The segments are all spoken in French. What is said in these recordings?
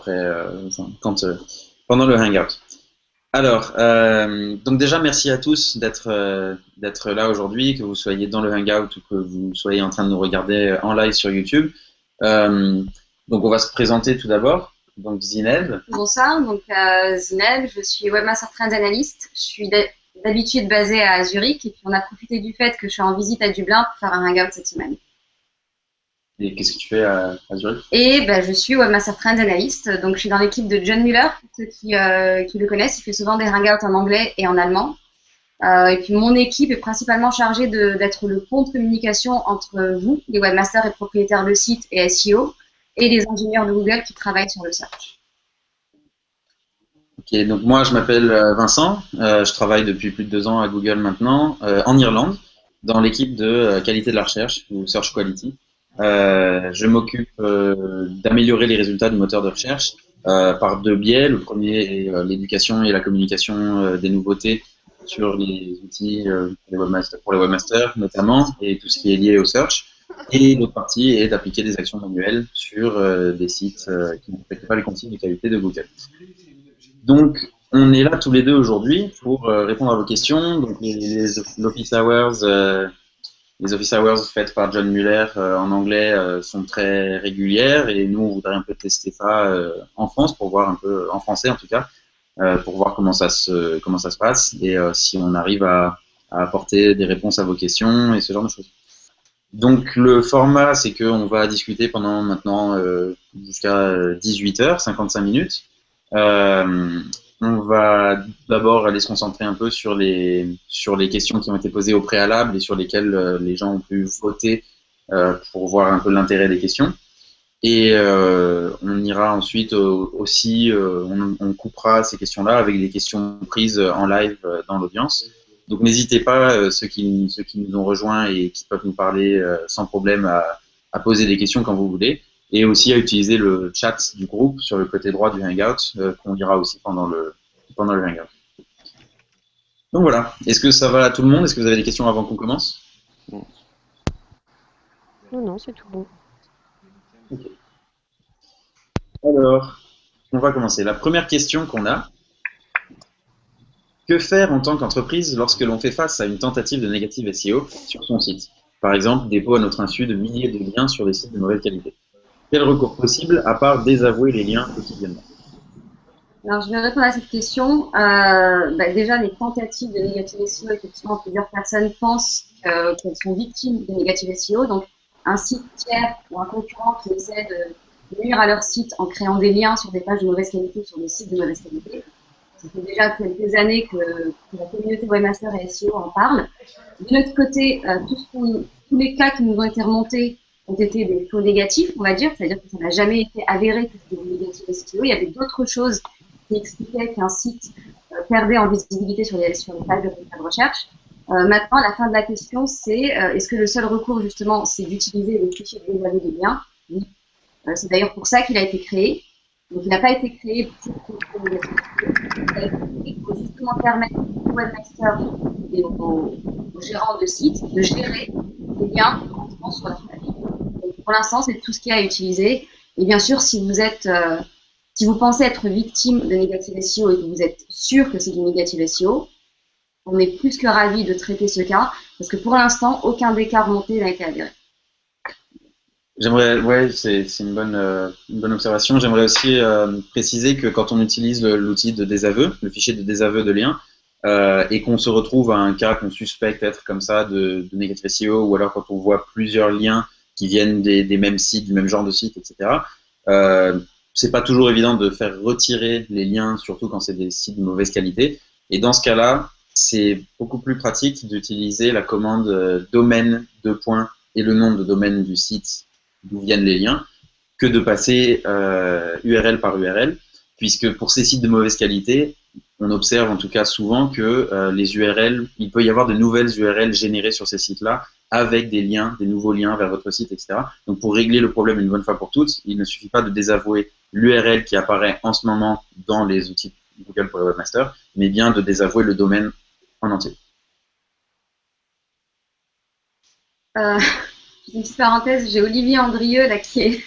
après, pendant le Hangout. Alors, donc déjà, merci à tous d'être là aujourd'hui, que vous soyez dans le Hangout ou que vous soyez en train de nous regarder en live sur YouTube. Euh, donc, on va se présenter tout d'abord. Donc, Zineb. Bonsoir, donc Zineb, je suis Webmaster Trends Analyst. Je suis d'habitude basée à Zurich et puis on a profité du fait que je suis en visite à Dublin pour faire un Hangout cette semaine. Et qu'est-ce que tu fais à Zurich? Et ben, je suis Webmaster Trends Analyst, donc je suis dans l'équipe de John Muller, pour ceux qui le connaissent. Il fait souvent des Hangouts en anglais et en allemand. Et puis mon équipe est principalement chargée d'être le pont de communication entre vous, les webmasters et propriétaires de sites et SEO, et les ingénieurs de Google qui travaillent sur le search. Ok, donc moi je m'appelle Vincent, je travaille depuis plus de 2 ans à Google maintenant, en Irlande, dans l'équipe de qualité de la recherche, ou Search Quality. Je m'occupe d'améliorer les résultats du moteur de recherche par deux biais. Le premier est l'éducation et la communication des nouveautés sur les outils pour les webmasters notamment, et tout ce qui est lié au search. Et l'autre partie est d'appliquer des actions manuelles sur des sites qui ne respectent pas les consignes de qualité de Google. Donc, on est là tous les deux aujourd'hui pour répondre à vos questions. Donc, les office hours faites par John Muller en anglais sont très régulières et nous, on voudrait un peu tester ça en France pour voir un peu, en français en tout cas, pour voir comment ça se passe et si on arrive à apporter des réponses à vos questions et ce genre de choses. Donc, le format, c'est qu'on va discuter pendant maintenant jusqu'à 18 h 55 minutes. Euh, on va d'abord aller se concentrer un peu sur les questions qui ont été posées au préalable et sur lesquelles les gens ont pu voter pour voir un peu l'intérêt des questions. Et on ira ensuite aussi, on coupera ces questions-là avec des questions prises en live dans l'audience. Donc n'hésitez pas, ceux qui nous ont rejoints et qui peuvent nous parler sans problème à poser des questions quand vous voulez. Et aussi à utiliser le chat du groupe sur le côté droit du Hangout, qu'on lira aussi pendant le Hangout. Donc voilà, est-ce que ça va à tout le monde? Est-ce que vous avez des questions avant qu'on commence? Non, non, c'est tout bon. Okay. Alors, on va commencer. La première question qu'on a, que faire en tant qu'entreprise lorsque l'on fait face à une tentative de négative SEO sur son site? Par exemple, dépôt à notre insu de milliers de liens sur des sites de mauvaise qualité. Quel recours possible à part désavouer les liens quotidiennement? Alors, je vais répondre à cette question. Déjà, les tentatives de négative SEO, effectivement, plusieurs personnes pensent qu'elles sont victimes de négative SEO. Donc, un site tiers ou un concurrent qui essaie de nuire à leur site en créant des liens sur des pages de mauvaise qualité, sur des sites de mauvaise qualité. Ça fait déjà quelques années que la communauté webmaster et SEO en parle. De notre côté, tous les cas qui nous ont été remontés ont été des faux négatifs, on va dire, c'est-à-dire que ça n'a jamais été avéré que c'était une négative SEO. Il y avait d'autres choses qui expliquaient qu'un site perdait en visibilité sur les pages de résultats de recherche. Maintenant, la fin de la question, c'est est-ce que le seul recours, justement, c'est d'utiliser les fichiers de désaveu des liens? Oui. C'est d'ailleurs pour ça qu'il a été créé. Donc, il n'a pas été créé pour contrôler les il faut justement permettre aux webmasters et aux gérants de sites de gérer les liens entrant sur leur page. Donc, pour l'instant, c'est tout ce qu'il y a à utiliser. Et bien sûr, si vous pensez être victime de négative SEO et que vous êtes sûr que c'est du négative SEO, on est plus que ravis de traiter ce cas parce que pour l'instant, aucun des cas remontés n'a été avéré. Ouais, c'est une bonne observation. J'aimerais aussi préciser que quand on utilise l'outil de désaveu, le fichier de désaveu de lien, et qu'on se retrouve à un cas qu'on suspecte être comme ça de négative SEO, ou alors quand on voit plusieurs liens qui viennent des mêmes sites, du même genre de site, etc. C'est pas toujours évident de faire retirer les liens, surtout quand c'est des sites de mauvaise qualité. Et dans ce cas-là, c'est beaucoup plus pratique d'utiliser la commande domaine deux points et le nom de domaine du site d'où viennent les liens, que de passer URL par URL, puisque pour ces sites de mauvaise qualité, on observe en tout cas souvent que les URL, il peut y avoir de nouvelles URL générées sur ces sites-là avec des liens, des nouveaux liens vers votre site, etc. Donc pour régler le problème une bonne fois pour toutes, il ne suffit pas de désavouer l'URL qui apparaît en ce moment dans les outils Google pour le webmaster, mais bien de désavouer le domaine en entier. Une petite parenthèse, j'ai Olivier Andrieux là qui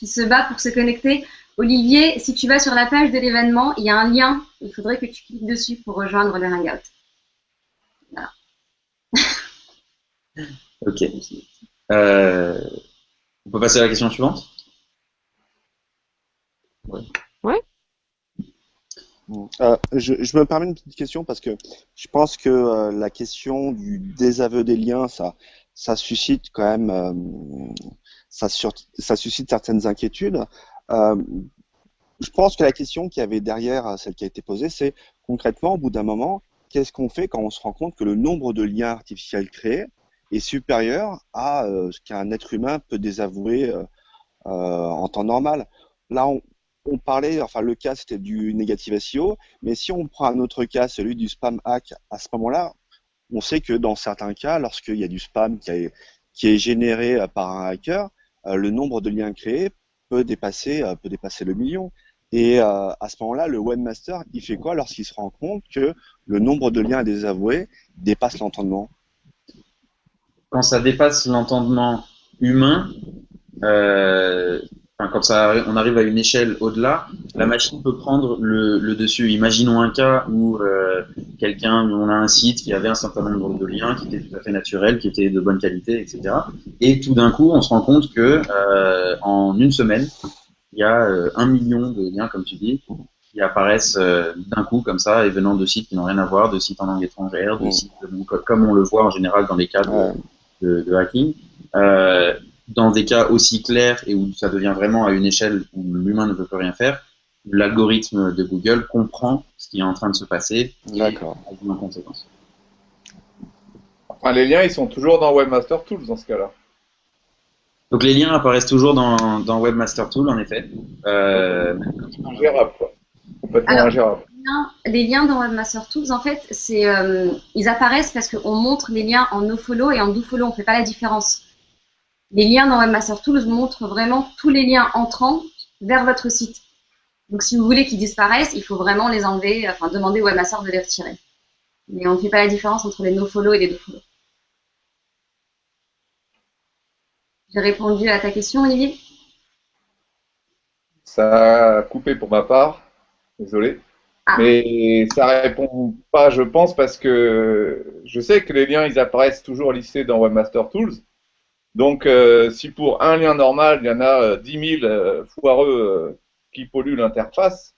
se bat pour se connecter. Olivier, si tu vas sur la page de l'événement, il y a un lien. Il faudrait que tu cliques dessus pour rejoindre le Hangout. Voilà. Ok. Euh, on peut passer à la question suivante? Ouais. Ouais. Je me permets une petite question parce que je pense que la question du désaveu des liens, ça suscite quand même, ça suscite certaines inquiétudes. Euh, je pense que la question qu'il y avait derrière celle qui a été posée, c'est concrètement, au bout d'un moment, qu'est-ce qu'on fait quand on se rend compte que le nombre de liens artificiels créés est supérieur à ce qu'un être humain peut désavouer en temps normal. Là, on parlait, enfin le cas c'était du negative SEO, mais si on prend un autre cas, celui du spam hack, à ce moment-là, on sait que dans certains cas, lorsqu'il y a du spam qui est généré par un hacker, le nombre de liens créés peut dépasser le million. Et à ce moment-là, le webmaster, il fait quoi lorsqu'il se rend compte que le nombre de liens désavoués dépasse l'entendement? Quand ça dépasse l'entendement humain, enfin, on arrive à une échelle au-delà, la machine peut prendre le dessus. Imaginons un cas où on a un site qui avait un certain nombre de liens, qui étaient tout à fait naturels, qui étaient de bonne qualité, etc. Et tout d'un coup, on se rend compte que en une semaine, il y a 1 million de liens, comme tu dis, qui apparaissent d'un coup comme ça, et venant de sites qui n'ont rien à voir, de sites en langue étrangère, de sites comme on le voit en général dans les cas de hacking. Dans des cas aussi clairs et où ça devient vraiment à une échelle où l'humain ne peut plus rien faire, l'algorithme de Google comprend ce qui est en train de se passer et agit en conséquence. Enfin, les liens, ils sont toujours dans Webmaster Tools dans ce cas-là. Donc les liens apparaissent toujours dans Webmaster Tool, en effet. Ingérable, quoi. Complètement Alors, ingérable. les liens dans Webmaster Tools, en fait, ils apparaissent parce qu'on montre les liens en nofollow et en dofollow. On ne fait pas la différence. Les liens dans Webmaster Tools montrent vraiment tous les liens entrants vers votre site. Donc, si vous voulez qu'ils disparaissent, il faut vraiment les enlever, enfin, demander au Webmaster de les retirer. Mais on ne fait pas la différence entre les nofollow et les dofollow. J'ai répondu à ta question, Olivier? Ça a coupé pour ma part. Désolé. Ah. Mais ça répond pas, je pense, parce que je sais que les liens, ils apparaissent toujours listés dans Webmaster Tools. Donc, si pour un lien normal, il y en a 10 000 foireux qui polluent l'interface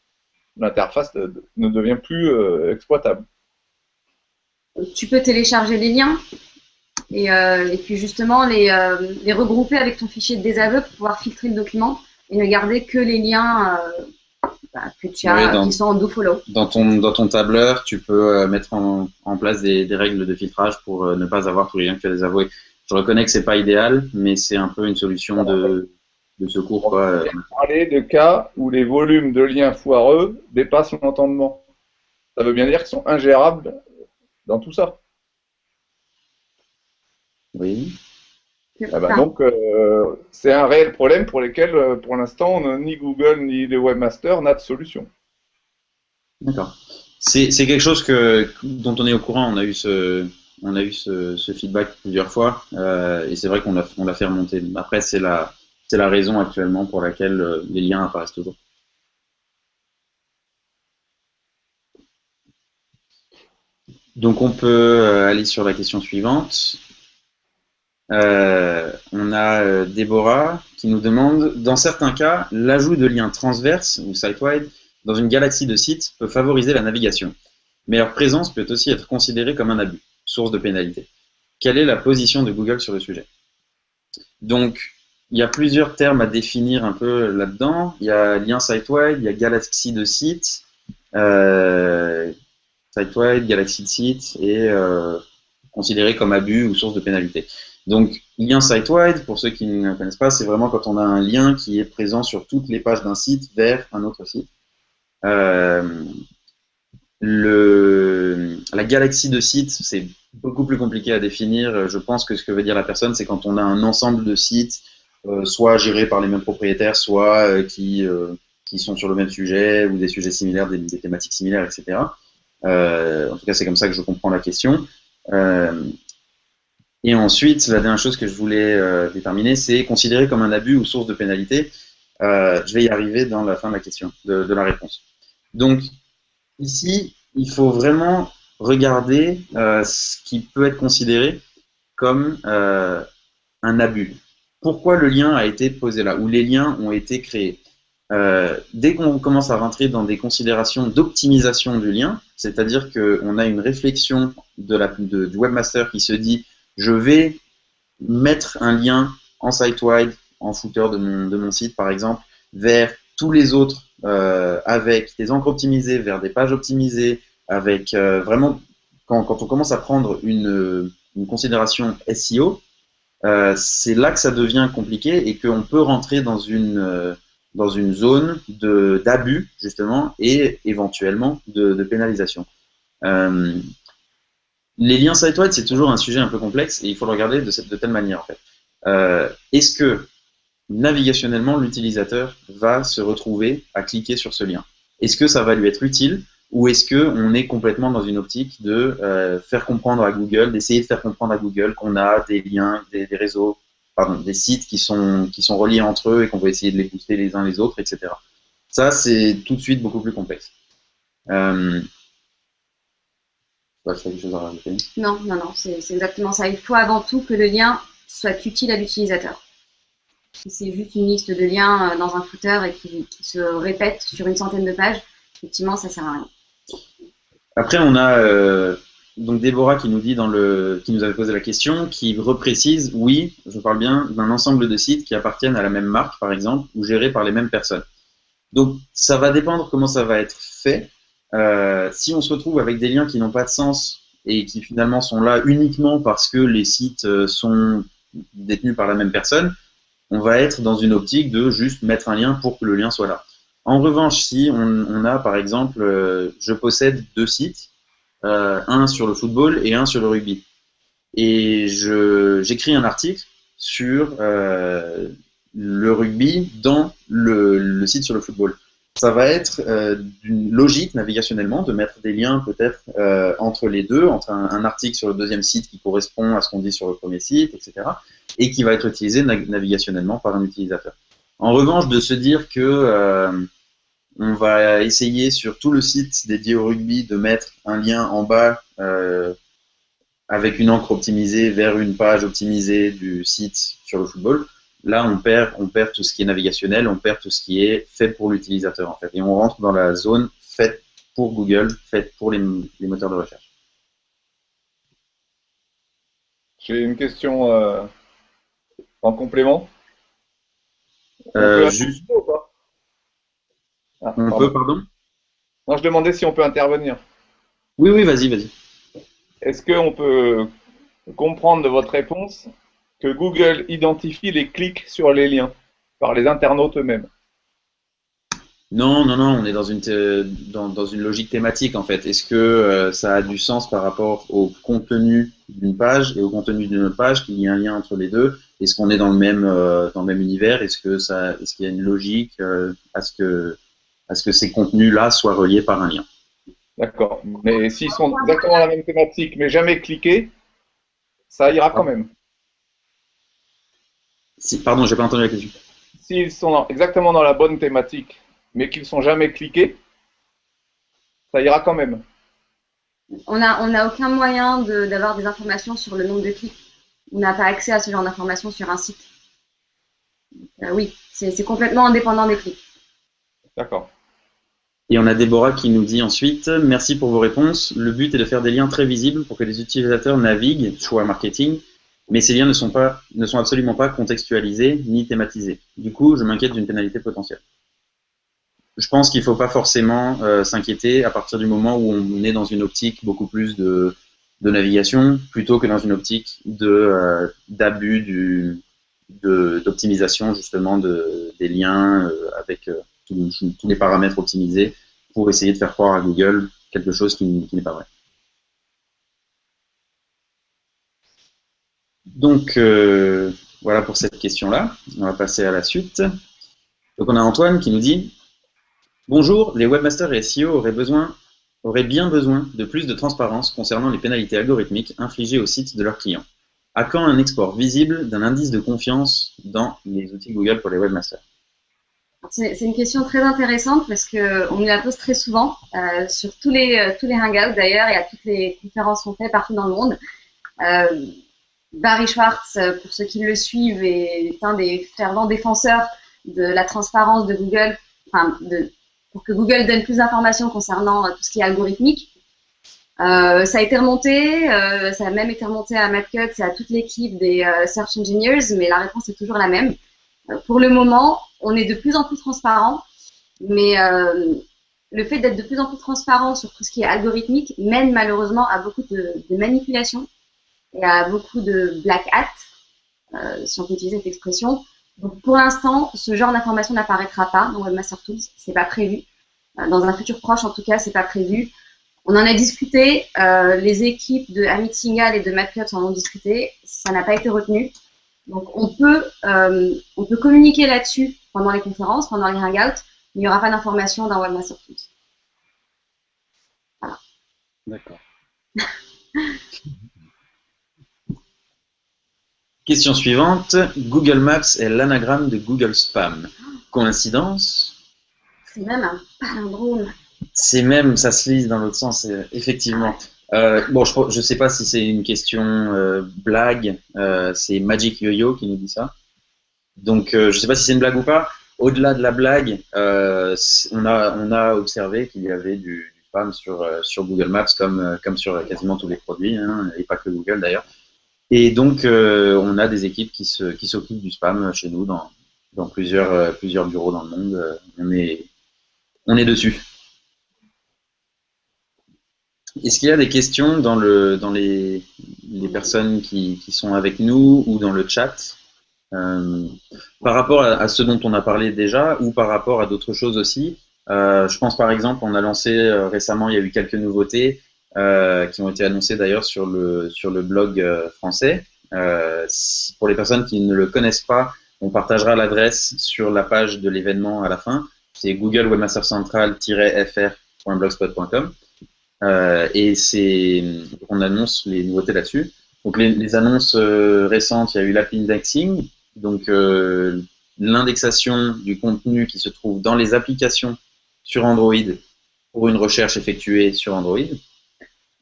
ne devient plus exploitable. Tu peux télécharger les liens et puis justement les regrouper avec ton fichier de désaveu pour pouvoir filtrer le document et ne garder que les liens que tu as qui sont en dofollow. Dans ton tableur, tu peux mettre en place des règles de filtrage pour ne pas avoir tous les liens que tu as désavoués. Je reconnais que c'est pas idéal, mais c'est un peu une solution de secours. On peut parler de cas où les volumes de liens foireux dépassent l'entendement. Ça veut bien dire qu'ils sont ingérables dans tout ça. Oui. Donc, c'est un réel problème pour lesquels, pour l'instant, ni Google ni les webmasters n'a de solution. D'accord. C'est quelque chose dont on est au courant. On a eu ce feedback plusieurs fois et c'est vrai qu'on l'a fait remonter. Après, c'est la raison actuellement pour laquelle les liens apparaissent toujours. Donc, on peut aller sur la question suivante. On a Déborah qui nous demande, dans certains cas, l'ajout de liens transverses ou site-wide dans une galaxie de sites peut favoriser la navigation, mais leur présence peut aussi être considérée comme un abus, source de pénalité. Quelle est la position de Google sur le sujet? Donc, il y a plusieurs termes à définir un peu là-dedans. Il y a lien site-wide, il y a galaxie de sites, site-wide, galaxie de sites et considéré comme abus ou source de pénalité. Donc, lien site-wide, pour ceux qui ne connaissent pas, c'est vraiment quand on a un lien qui est présent sur toutes les pages d'un site vers un autre site. La galaxie de sites, c'est beaucoup plus compliqué à définir. Je pense que ce que veut dire la personne, c'est quand on a un ensemble de sites, soit gérés par les mêmes propriétaires, soit qui sont sur le même sujet ou des sujets similaires, des thématiques similaires, etc. En tout cas, c'est comme ça que je comprends la question. Et ensuite, la dernière chose que je voulais déterminer, c'est considéré comme un abus ou source de pénalité. Je vais y arriver dans la fin de la question, de la réponse. Donc, ici, il faut vraiment regarder ce qui peut être considéré comme un abus. Pourquoi le lien a été posé là, ou les liens ont été créés? Dès qu'on commence à rentrer dans des considérations d'optimisation du lien, c'est-à-dire qu'on a une réflexion du webmaster qui se dit je vais mettre un lien en site-wide, en footer de mon site par exemple, vers tous les autres avec des encres optimisées, vers des pages optimisées, avec vraiment, quand on commence à prendre une considération SEO, c'est là que ça devient compliqué et qu'on peut rentrer dans une zone d'abus, justement, et éventuellement de pénalisation. Les liens site-wide, c'est toujours un sujet un peu complexe et il faut le regarder de telle manière, en fait. Est-ce que, navigationnellement, l'utilisateur va se retrouver à cliquer sur ce lien? Est-ce que ça va lui être utile ou est-ce qu'on est complètement dans une optique de faire comprendre à Google, d'essayer de faire comprendre à Google qu'on a des liens, des réseaux, pardon, des sites qui sont reliés entre eux et qu'on va essayer de les booster les uns les autres, etc. Ça, c'est tout de suite beaucoup plus complexe. Quelque chose à rajouter? Non, c'est exactement ça. Il faut avant tout que le lien soit utile à l'utilisateur. Si c'est juste une liste de liens dans un footer et qui se répète sur une centaine de pages, effectivement, ça ne sert à rien. Après, on a donc Déborah qui nous dit qui nous avait posé la question, qui reprécise, oui, je parle bien d'un ensemble de sites qui appartiennent à la même marque, par exemple, ou gérés par les mêmes personnes. Donc, ça va dépendre comment ça va être fait. Si on se retrouve avec des liens qui n'ont pas de sens et qui finalement sont là uniquement parce que les sites sont détenus par la même personne, on va être dans une optique de juste mettre un lien pour que le lien soit là. En revanche, si on a par exemple, je possède 2 sites, un sur le football et un sur le rugby, et j'écris un article sur le rugby dans le site sur le football. Ça va être d'une logique navigationnellement de mettre des liens peut-être entre les deux, entre un article sur le deuxième site qui correspond à ce qu'on dit sur le premier site, etc. et qui va être utilisé navigationnellement par un utilisateur. En revanche, de se dire que on va essayer sur tout le site dédié au rugby de mettre un lien en bas avec une encre optimisée vers une page optimisée du site sur le football. Là, on perd tout ce qui est navigationnel, on perd tout ce qui est fait pour l'utilisateur, en fait. Et on rentre dans la zone faite pour Google, faite pour les moteurs de recherche. J'ai une question en complément. Juste... ou pas on peut, pardon? Non, je demandais si on peut intervenir. Oui, vas-y. Est-ce qu'on peut comprendre de votre réponse que Google identifie les clics sur les liens par les internautes eux-mêmes? Non, on est dans une logique thématique en fait. Est-ce que ça a du sens par rapport au contenu d'une page et au contenu d'une autre page, qu'il y ait un lien entre les deux? Est-ce qu'on est dans le même univers? Est-ce qu'il y a une logique à ce que ces contenus-là soient reliés par un lien? D'accord. Mais s'ils sont exactement dans la même thématique, mais jamais cliqués, ça ira quand même. Pardon, j'ai pas entendu la question. S'ils sont exactement dans la bonne thématique, mais qu'ils ne sont jamais cliqués, ça ira quand même. On n'a aucun moyen d'avoir des informations sur le nombre de clics. On n'a pas accès à ce genre d'informations sur un site. Oui, c'est complètement indépendant des clics. D'accord. Et on a Déborah qui nous dit ensuite, merci pour vos réponses. Le but est de faire des liens très visibles pour que les utilisateurs naviguent, choix marketing, mais ces liens ne sont absolument pas contextualisés ni thématisés. Du coup, je m'inquiète d'une pénalité potentielle. Je pense qu'il ne faut pas forcément s'inquiéter à partir du moment où on est dans une optique beaucoup plus de navigation, plutôt que dans une optique d'abus d'optimisation justement des liens avec tous les paramètres optimisés pour essayer de faire croire à Google quelque chose qui n'est pas vrai. Donc, voilà pour cette question-là. On va passer à la suite. Donc, on a Antoine qui nous dit « Bonjour, les webmasters et SEO auraient bien besoin de plus de transparence concernant les pénalités algorithmiques infligées aux sites de leurs clients. À quand un export visible d'un indice de confiance dans les outils Google pour les webmasters ?» C'est une question très intéressante parce que on nous la pose très souvent sur tous les hangouts d'ailleurs et à toutes les conférences qu'on fait partout dans le monde. Euh, Barry Schwartz, pour ceux qui le suivent, est un des fervents défenseurs de la transparence de Google, pour que Google donne plus d'informations concernant tout ce qui est algorithmique. Ça a été remonté, ça a même été remonté à Matt Cutts et à toute l'équipe des Search Engineers, mais la réponse est toujours la même. Pour le moment, on est de plus en plus transparent, mais le fait d'être de plus en plus transparent sur tout ce qui est algorithmique mène malheureusement à beaucoup de manipulations et à beaucoup de black hat, si on peut utiliser cette expression. Donc pour l'instant, ce genre d'information n'apparaîtra pas dans Webmaster Tools, c'est pas prévu. Dans un futur proche, en tout cas, c'est pas prévu. On en a discuté, les équipes de Amit Singhal et de Matt Cutts en ont discuté, ça n'a pas été retenu. Donc on peut communiquer là-dessus pendant les conférences, pendant les hangouts, mais il n'y aura pas d'information dans Webmaster Tools. Voilà. D'accord. Question suivante. Google Maps est l'anagramme de Google Spam. Coïncidence? C'est même un palindrome. C'est même, ça se lise dans l'autre sens, effectivement. Bon, je sais pas si c'est une question blague. C'est Magic Yo-Yo qui nous dit ça. Donc, je sais pas si c'est une blague ou pas. Au-delà de la blague, on a observé qu'il y avait du spam sur Google Maps comme sur quasiment tous les produits, hein, et pas que Google d'ailleurs. Et donc, on a des équipes qui s'occupent du spam chez nous dans plusieurs bureaux dans le monde. On est dessus. Est-ce qu'il y a des questions dans les personnes qui sont avec nous ou dans le chat par rapport à ce dont on a parlé déjà ou par rapport à d'autres choses aussi? Je pense par exemple, on a lancé récemment, il y a eu quelques nouveautés qui ont été annoncées d'ailleurs sur le blog français. Pour les personnes qui ne le connaissent pas, on partagera l'adresse sur la page de l'événement à la fin. C'est Google Webmaster Central-fr.blogspot.com. Et on annonce les nouveautés là-dessus. Donc les annonces récentes, il y a eu l'app indexing, donc l'indexation du contenu qui se trouve dans les applications sur Android pour une recherche effectuée sur Android.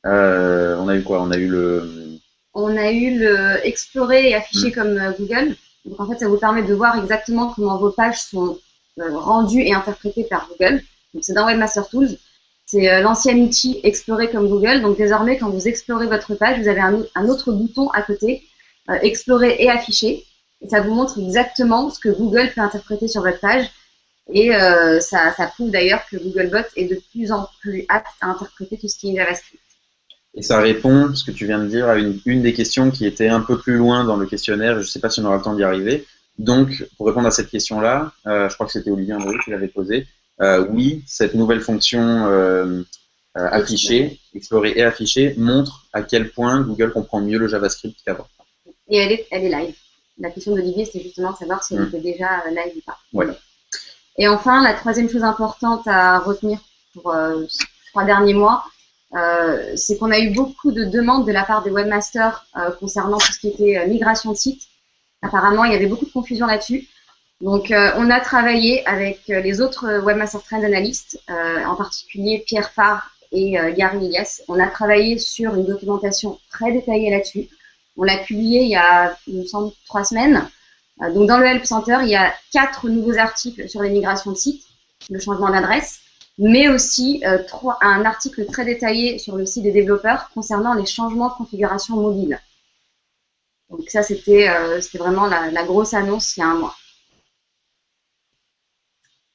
On a eu quoi? On a eu le explorer et afficher comme Google. Donc en fait, ça vous permet de voir exactement comment vos pages sont rendues et interprétées par Google. Donc c'est dans Webmaster Tools. C'est l'ancien outil Explorer comme Google. Donc désormais, quand vous explorez votre page, vous avez un autre bouton à côté, Explorer et afficher. Et ça vous montre exactement ce que Google peut interpréter sur votre page. Et ça prouve d'ailleurs que Googlebot est de plus en plus apte à interpréter tout ce qui est JavaScript. Et ça répond, ce que tu viens de dire, à une des questions qui était un peu plus loin dans le questionnaire. Je ne sais pas si on aura le temps d'y arriver. Donc, pour répondre à cette question-là, je crois que c'était Olivier André qui l'avait posée. Oui, cette nouvelle fonction afficher, explorer et afficher montre à quel point Google comprend mieux le JavaScript qu'avant. Et elle est live. La question d'Olivier, c'est justement de savoir si elle était déjà live ou pas. Ouais. Et enfin, la troisième chose importante à retenir pour les 3 derniers mois, c'est qu'on a eu beaucoup de demandes de la part des webmasters concernant tout ce qui était migration de site. Apparemment, il y avait beaucoup de confusion là-dessus. Donc, on a travaillé avec les autres Webmaster Trend Analysts, en particulier Pierre Farr et Gary Elias. On a travaillé sur une documentation très détaillée là-dessus. On l'a publié il y a, il me semble, 3 semaines. Donc, dans le Help Center, il y a 4 nouveaux articles sur les migrations de sites, le changement d'adresse, mais aussi un article très détaillé sur le site des développeurs concernant les changements de configuration mobile. Donc, ça, c'était vraiment la grosse annonce il y a un mois.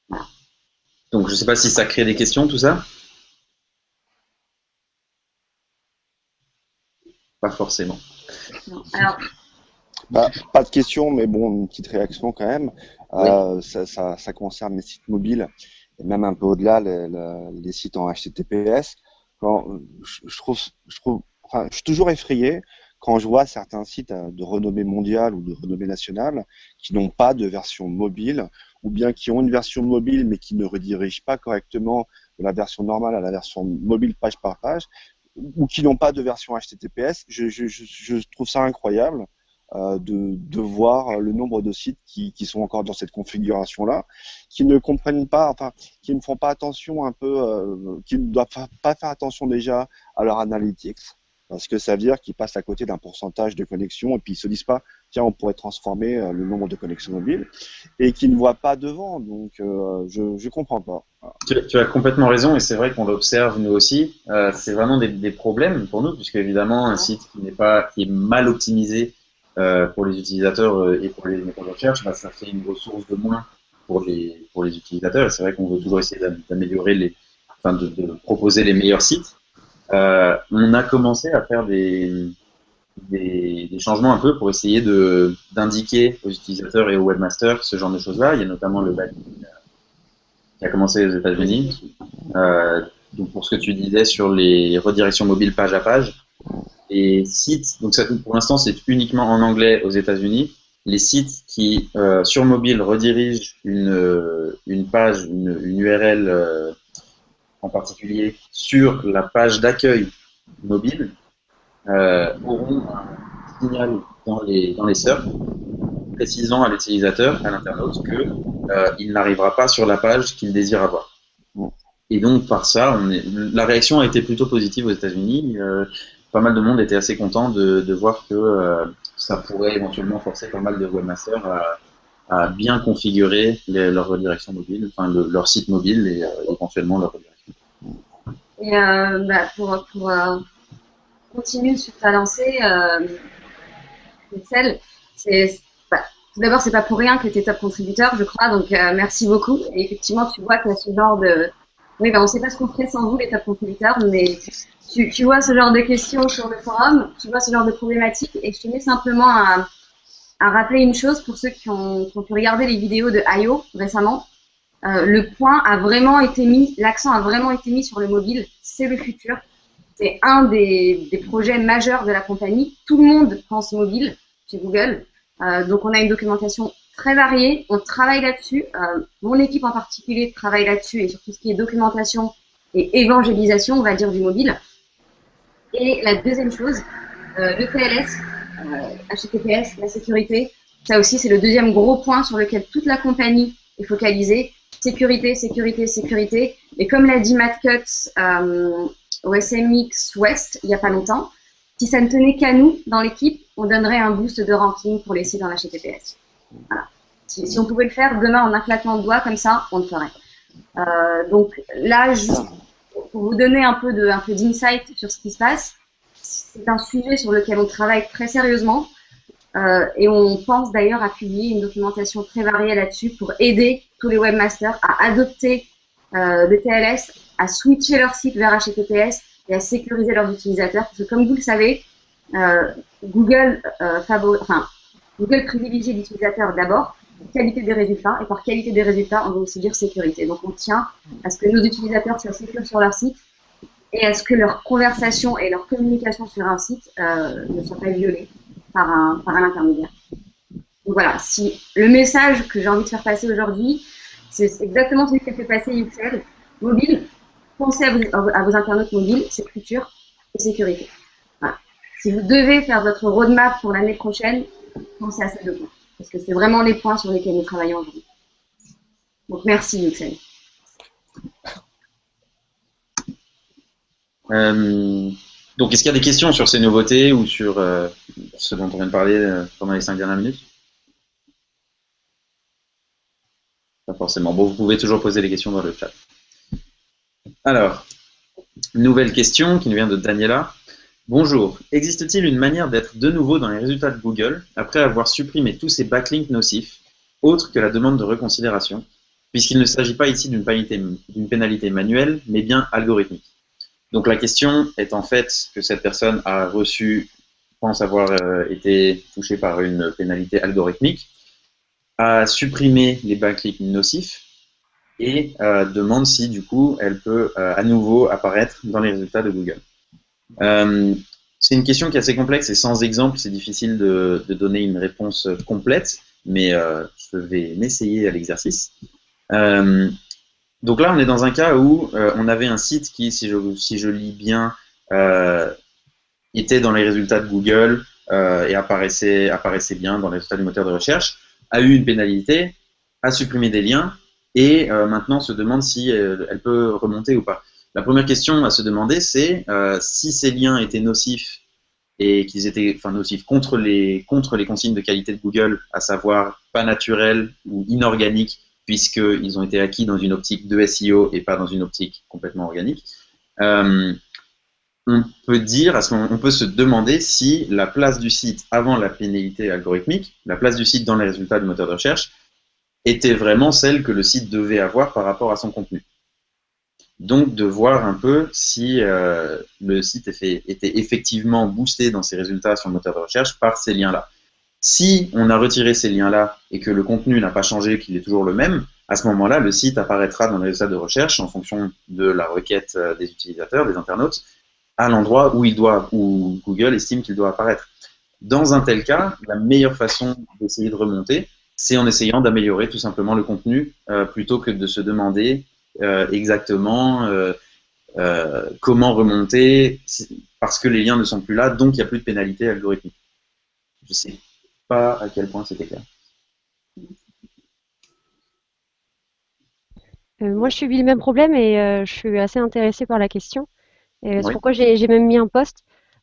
Voilà. Donc, je ne sais pas si ça crée des questions, tout ça. Pas forcément. Non. Alors, pas de questions, mais bon, une petite réaction quand même. Oui. Ça concerne les sites mobiles et même un peu au-delà, les sites en HTTPS. Je suis toujours effrayé quand je vois certains sites de renommée mondiale ou de renommée nationale qui n'ont pas de version mobile, ou bien qui ont une version mobile mais qui ne redirigent pas correctement de la version normale à la version mobile page par page, ou qui n'ont pas de version HTTPS. Je trouve ça incroyable. de voir le nombre de sites qui sont encore dans cette configuration-là, qui ne comprennent pas, enfin, qui ne font pas attention un peu, qui ne doivent pas faire attention déjà à leur analytics, parce que ça veut dire qu'ils passent à côté d'un pourcentage de connexions et puis ils se disent pas, tiens, on pourrait transformer le nombre de connexions mobiles, et qui ne voient pas devant. Donc, je comprends pas. Tu as complètement raison et c'est vrai qu'on l'observe nous aussi. C'est vraiment des problèmes pour nous puisque évidemment un site qui est mal optimisé pour les utilisateurs et pour les moteurs de recherche, bah, ça fait une ressource de moins pour les utilisateurs. Et c'est vrai qu'on veut toujours essayer d'améliorer enfin de proposer les meilleurs sites. On a commencé à faire des changements un peu pour essayer d'indiquer aux utilisateurs et aux webmasters ce genre de choses-là. Il y a notamment le backlink qui a commencé aux États-Unis. Donc pour ce que tu disais sur les redirections mobiles page à page, les sites, donc ça, pour l'instant c'est uniquement en anglais aux États-Unis. Les sites qui sur mobile redirigent une page, une URL en particulier sur la page d'accueil mobile auront un signal dans les SERPs précisant à l'utilisateur, à l'internaute, que il n'arrivera pas sur la page qu'il désire avoir. Et donc par ça, la réaction a été plutôt positive aux États-Unis. Pas mal de monde était assez content de voir que ça pourrait éventuellement forcer pas mal de webmasters à bien configurer leur redirection mobile, enfin leur site mobile et éventuellement leur redirection. Et pour continuer sur ta lancée, Excel, tout d'abord, c'est pas pour rien que tu es top contributeur, je crois, donc merci beaucoup. Et effectivement, tu vois qu'il y a ce genre de... Oui, on ne sait pas ce qu'on ferait sans vous, les top contributeurs, mais tu vois ce genre de questions sur le forum, tu vois ce genre de problématiques, et je tenais simplement à rappeler une chose pour ceux qui ont pu regarder les vidéos de I.O. récemment. L'accent a vraiment été mis sur le mobile, c'est le futur. C'est un des projets majeurs de la compagnie. Tout le monde pense mobile chez Google. Donc, on a une documentation très variée. On travaille là-dessus. Mon équipe en particulier travaille là-dessus et sur tout ce qui est documentation et évangélisation, on va dire, du mobile. Et la deuxième chose, le TLS, HTTPS, la sécurité, ça aussi, c'est le deuxième gros point sur lequel toute la compagnie est focalisée. Sécurité, sécurité, sécurité. Et comme l'a dit Matt Cutts au SMX West il n'y a pas longtemps, si ça ne tenait qu'à nous dans l'équipe, on donnerait un boost de ranking pour les sites en HTTPS. Voilà. Si on pouvait le faire demain en un claquement de doigts comme ça, on le ferait. Donc là, juste pour vous donner un peu d'insight sur ce qui se passe, c'est un sujet sur lequel on travaille très sérieusement et on pense d'ailleurs à publier une documentation très variée là-dessus pour aider tous les webmasters à adopter le TLS, à switcher leur site vers HTTPS et à sécuriser leurs utilisateurs. Parce que comme vous le savez, Google privilégie l'utilisateur d'abord, qualité des résultats, et par qualité des résultats, on va aussi dire sécurité. Donc on tient à ce que nos utilisateurs soient sécures sur leur site et à ce que leur conversation et leur communication sur un site ne soient pas violées par un intermédiaire. Donc voilà, si le message que j'ai envie de faire passer aujourd'hui, c'est exactement celui qu'a fait passer Yuxel. Mobile, pensez à vos internautes mobiles, c'est futur et sécurité. Voilà. Si vous devez faire votre roadmap pour l'année prochaine, pensez à ces deux points. Parce que c'est vraiment les points sur lesquels nous travaillons aujourd'hui. Donc merci Yuxel. Donc est-ce qu'il y a des questions sur ces nouveautés ou sur ce dont on vient de parler pendant les 5 dernières minutes? Pas forcément. Bon, vous pouvez toujours poser les questions dans le chat. Alors, nouvelle question qui nous vient de Daniela. Bonjour, existe-t-il une manière d'être de nouveau dans les résultats de Google après avoir supprimé tous ces backlinks nocifs, autres que la demande de reconsidération, puisqu'il ne s'agit pas ici d'une pénalité manuelle, mais bien algorithmique? Donc la question est en fait que cette personne a reçu, pense avoir été touchée par une pénalité algorithmique, a supprimé les backlinks nocifs et demande si du coup elle peut à nouveau apparaître dans les résultats de Google. C'est une question qui est assez complexe et sans exemple, c'est difficile de donner une réponse complète, mais je vais m'essayer à l'exercice. Donc là, on est dans un cas où on avait un site qui, si je lis bien, était dans les résultats de Google et apparaissait bien dans les résultats du moteur de recherche, a eu une pénalité, a supprimé des liens et maintenant se demande si elle peut remonter ou pas. La première question à se demander, c'est si ces liens étaient nocifs et qu'ils étaient nocifs contre les consignes de qualité de Google, à savoir pas naturels ou inorganiques, puisqu'ils ont été acquis dans une optique de SEO et pas dans une optique complètement organique. On peut dire, à ce moment, on peut se demander si la place du site avant la pénalité algorithmique, la place du site dans les résultats du moteur de recherche, était vraiment celle que le site devait avoir par rapport à son contenu. Donc, de voir un peu si le site était effectivement boosté dans ses résultats sur le moteur de recherche par ces liens-là. Si on a retiré ces liens-là et que le contenu n'a pas changé, qu'il est toujours le même, à ce moment-là, le site apparaîtra dans les résultats de recherche en fonction de la requête des utilisateurs, des internautes, à l'endroit où Google estime qu'il doit apparaître. Dans un tel cas, la meilleure façon d'essayer de remonter, c'est en essayant d'améliorer tout simplement le contenu plutôt que de se demander exactement comment remonter parce que les liens ne sont plus là, donc il n'y a plus de pénalité algorithmique. Je ne sais pas à quel point c'était clair. Moi, je subis le même problème et je suis assez intéressée par la question. C'est Oui. pourquoi j'ai même mis un post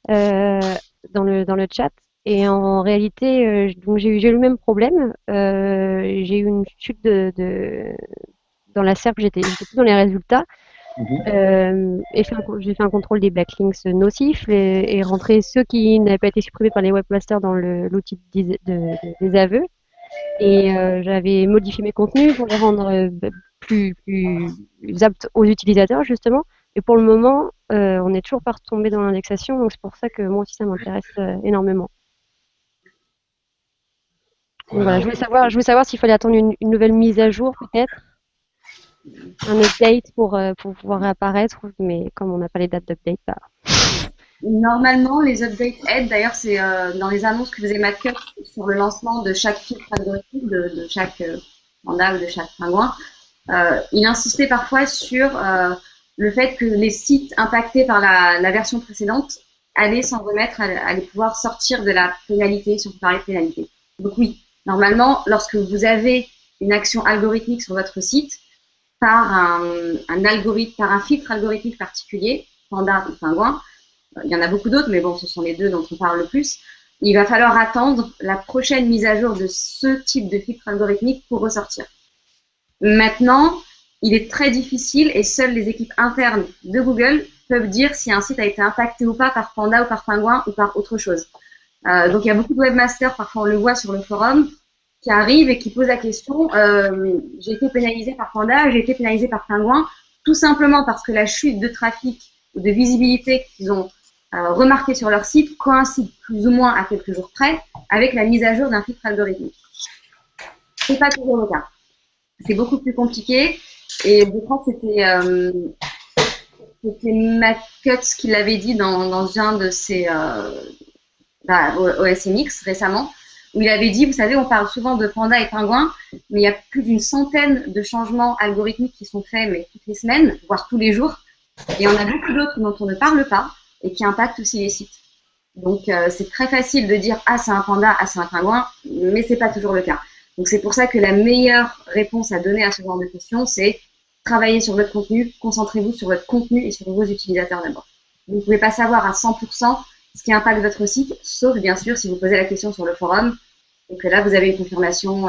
dans le chat. Et en réalité, donc j'ai eu le même problème. J'ai eu une chute dans la SERP, j'étais plus dans les résultats. Et j'ai fait un contrôle des backlinks nocifs et rentré ceux qui n'avaient pas été supprimés par les webmasters dans l'outil des aveux. Et j'avais modifié mes contenus pour les rendre plus aptes aux utilisateurs, justement. Et pour le moment, on n'est toujours pas retombé dans l'indexation, donc c'est pour ça que moi aussi ça m'intéresse énormément. Donc voilà, je voulais savoir s'il fallait attendre une nouvelle mise à jour, peut-être, un update pour pouvoir réapparaître, mais comme on n'a pas les dates d'update, bah. Normalement, les updates aident. D'ailleurs, c'est dans les annonces que faisait Matt Cutts sur le lancement de chaque filtre algorithmique, de chaque panda ou de chaque pingouin. Il insistait parfois sur le fait que les sites impactés par la version précédente allaient s'en remettre, allaient pouvoir sortir de la pénalité, si on peut parler de pénalité. Donc oui, normalement, lorsque vous avez une action algorithmique sur votre site, par un algorithme, par un filtre algorithmique particulier, panda ou pingouin, il y en a beaucoup d'autres, mais bon, ce sont les deux dont on parle le plus. Il va falloir attendre la prochaine mise à jour de ce type de filtre algorithmique pour ressortir. Maintenant, il est très difficile et seules les équipes internes de Google peuvent dire si un site a été impacté ou pas par Panda ou par Pingouin ou par autre chose. Donc, il y a beaucoup de webmasters, parfois on le voit sur le forum, qui arrivent et qui posent la question j'ai été pénalisé par Panda, j'ai été pénalisé par Pingouin, tout simplement parce que la chute de trafic ou de visibilité qu'ils ont remarqué sur leur site coïncide plus ou moins à quelques jours près avec la mise à jour d'un filtre algorithmique. C'est pas toujours le cas. C'est beaucoup plus compliqué et je crois que c'était Matt Cutts qui l'avait dit dans un de ses au SMX récemment, où il avait dit, vous savez, on parle souvent de Panda et Pingouin, mais il y a plus d'une centaine de changements algorithmiques qui sont faits mais toutes les semaines, voire tous les jours, et on a beaucoup d'autres dont on ne parle pas et qui impactent aussi les sites. Donc c'est très facile de dire ah c'est un panda, ah c'est un pingouin, mais c'est pas toujours le cas. Donc c'est pour ça que la meilleure réponse à donner à ce genre de questions, c'est travailler sur votre contenu, concentrez-vous sur votre contenu et sur vos utilisateurs d'abord. Vous ne pouvez pas savoir à 100% ce qui impacte votre site, sauf bien sûr si vous posez la question sur le forum, et que là vous avez une confirmation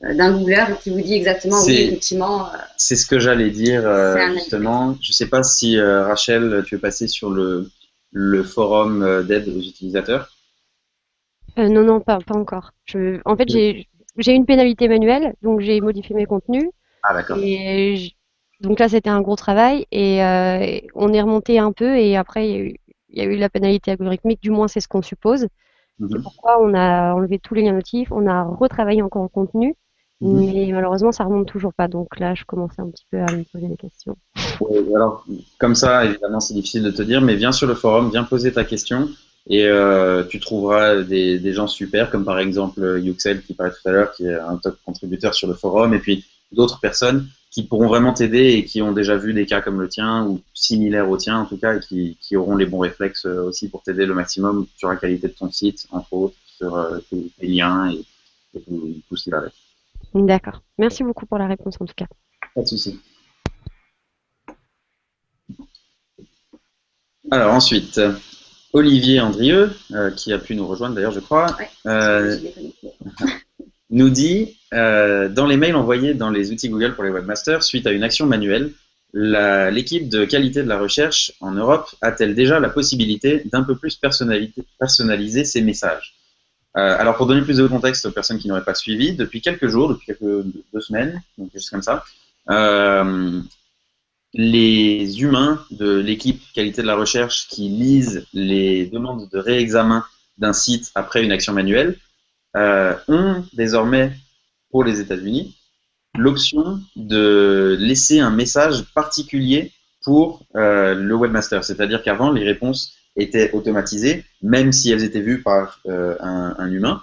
d'un Googler qui vous dit exactement oui effectivement. C'est ce que j'allais dire justement. Je ne sais pas si Rachel, tu es passée sur le forum d'aide aux utilisateurs. Non, pas encore. En fait, j'ai une pénalité manuelle, donc j'ai modifié mes contenus. Ah d'accord. Donc là, c'était un gros travail et on est remonté un peu et après, il y a eu la pénalité algorithmique, du moins c'est ce qu'on suppose. C'est pourquoi on a enlevé tous les liens notifs, on a retravaillé encore le contenu, mais malheureusement, ça remonte toujours pas. Donc là, je commençais un petit peu à me poser des questions. Ouais, alors, comme ça, évidemment, c'est difficile de te dire, mais viens sur le forum, viens poser ta question et tu trouveras des gens super, comme par exemple Yuxel qui parlait tout à l'heure, qui est un top contributeur sur le forum, et puis d'autres personnes qui pourront vraiment t'aider et qui ont déjà vu des cas comme le tien ou similaires au tien en tout cas et qui auront les bons réflexes aussi pour t'aider le maximum sur la qualité de ton site, entre autres, sur tes liens et tout ce qui va avec. D'accord. Merci beaucoup pour la réponse en tout cas. Pas de souci. Alors ensuite, Olivier Andrieux, qui a pu nous rejoindre d'ailleurs je crois, nous dit dans les mails envoyés dans les outils Google pour les webmasters, suite à une action manuelle, l'équipe de qualité de la recherche en Europe a-t-elle déjà la possibilité d'un peu plus personnaliser ses messages? Alors pour donner plus de contexte aux personnes qui n'auraient pas suivi, depuis quelques jours, depuis 2 semaines, donc juste comme ça, les humains de l'équipe qualité de la recherche qui lisent les demandes de réexamen d'un site après une action manuelle ont désormais, pour les États-Unis, l'option de laisser un message particulier pour le webmaster. C'est-à-dire qu'avant, les réponses étaient automatisées, même si elles étaient vues par un humain.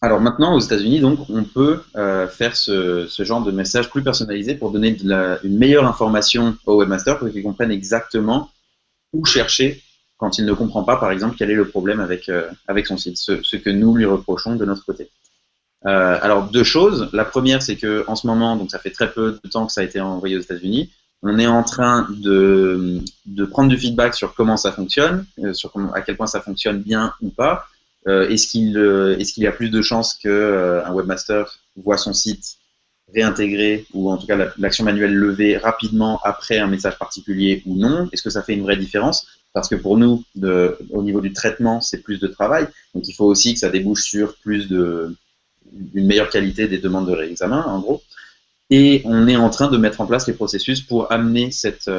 Alors maintenant, aux États-Unis, donc, on peut faire ce genre de message plus personnalisé pour donner une meilleure information au webmaster pour qu'il comprenne exactement où chercher quand il ne comprend pas, par exemple, quel est le problème avec son site, ce que nous lui reprochons de notre côté. Alors, 2 choses. La première, c'est que en ce moment, donc ça fait très peu de temps que ça a été envoyé aux États-Unis, on est en train de prendre du feedback sur comment ça fonctionne, à quel point ça fonctionne bien ou pas. Est-ce qu'il y a plus de chances qu'un webmaster voit son site réintégré ou en tout cas l'action manuelle levée rapidement après un message particulier ou non? Est-ce que ça fait une vraie différence? Parce que pour nous, au niveau du traitement, c'est plus de travail. Donc il faut aussi que ça débouche sur une meilleure qualité des demandes de réexamen, en gros. Et on est en train de mettre en place les processus pour amener cette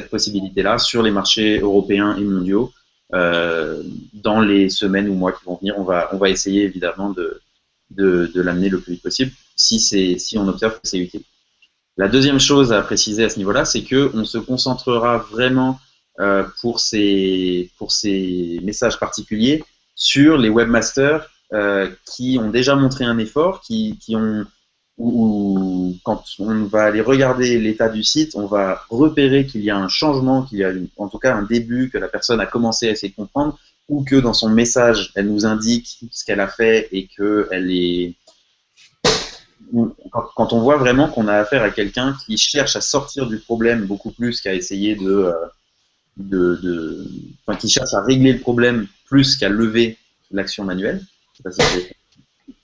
possibilité-là sur les marchés européens et mondiaux. Dans les semaines ou mois qui vont venir, on va essayer évidemment de l'amener le plus vite possible si on observe que c'est utile. La deuxième chose à préciser à ce niveau-là, c'est qu'on se concentrera vraiment pour ces messages particuliers sur les webmasters qui ont déjà montré un effort, ou quand on va aller regarder l'état du site, on va repérer qu'il y a un changement, qu'il y a en tout cas un début, que la personne a commencé à essayer de comprendre, ou que dans son message, elle nous indique ce qu'elle a fait et qu'elle est... Quand on voit vraiment qu'on a affaire à quelqu'un qui cherche à sortir du problème beaucoup plus qu'à essayer enfin, qui cherche à régler le problème plus qu'à lever l'action manuelle. Je sais pas si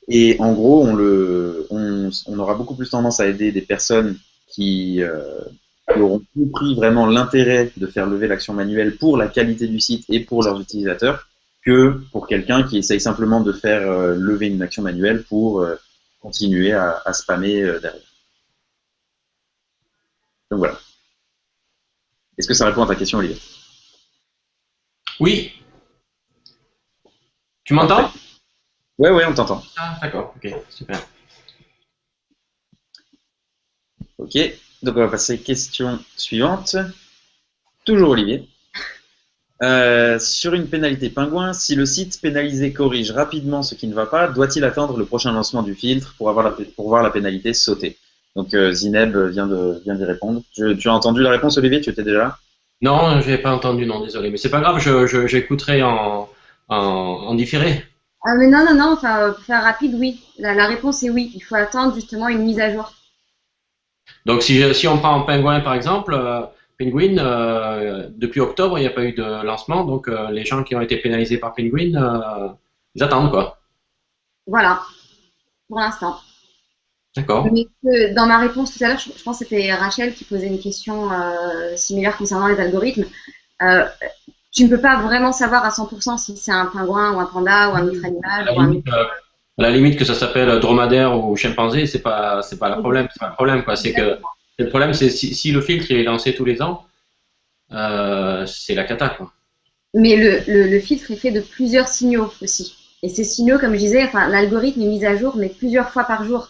et en gros, on aura beaucoup plus tendance à aider des personnes qui auront compris vraiment l'intérêt de faire lever l'action manuelle pour la qualité du site et pour leurs utilisateurs que pour quelqu'un qui essaye simplement de faire lever une action manuelle pour continuer à spammer derrière. Donc voilà. Est-ce que ça répond à ta question, Olivier? Oui. Tu m'entends? Ouais, on t'entend. Ah, d'accord, ok, super. Ok, donc on va passer à la question suivante. Toujours Olivier. Sur une pénalité pingouin, si le site pénalisé corrige rapidement ce qui ne va pas, doit-il attendre le prochain lancement du filtre pour voir la pénalité sauter? Donc Zineb vient d'y répondre. Tu as entendu la réponse, Olivier? Tu étais déjà là? Non, je n'ai pas entendu, non, désolé. Mais c'est pas grave, j'écouterai en différé. Ah mais non, enfin, pour faire rapide, oui. La réponse est oui. Il faut attendre justement une mise à jour. Donc si on prend Penguin par exemple, Penguin, depuis octobre, il n'y a pas eu de lancement, donc les gens qui ont été pénalisés par Penguin, ils attendent quoi. Voilà, pour l'instant. D'accord. Mais dans ma réponse tout à l'heure, je pense que c'était Rachel qui posait une question similaire concernant les algorithmes. Tu ne peux pas vraiment savoir à 100% si c'est un pingouin ou un panda ou un autre animal. À la limite que ça s'appelle dromadaire ou chimpanzé, c'est pas le problème, c'est pas le problème quoi. C'est que le problème c'est si le filtre est lancé tous les ans, c'est la cata quoi. Mais le filtre est fait de plusieurs signaux aussi. Et ces signaux, comme je disais, enfin l'algorithme est mis à jour mais plusieurs fois par jour.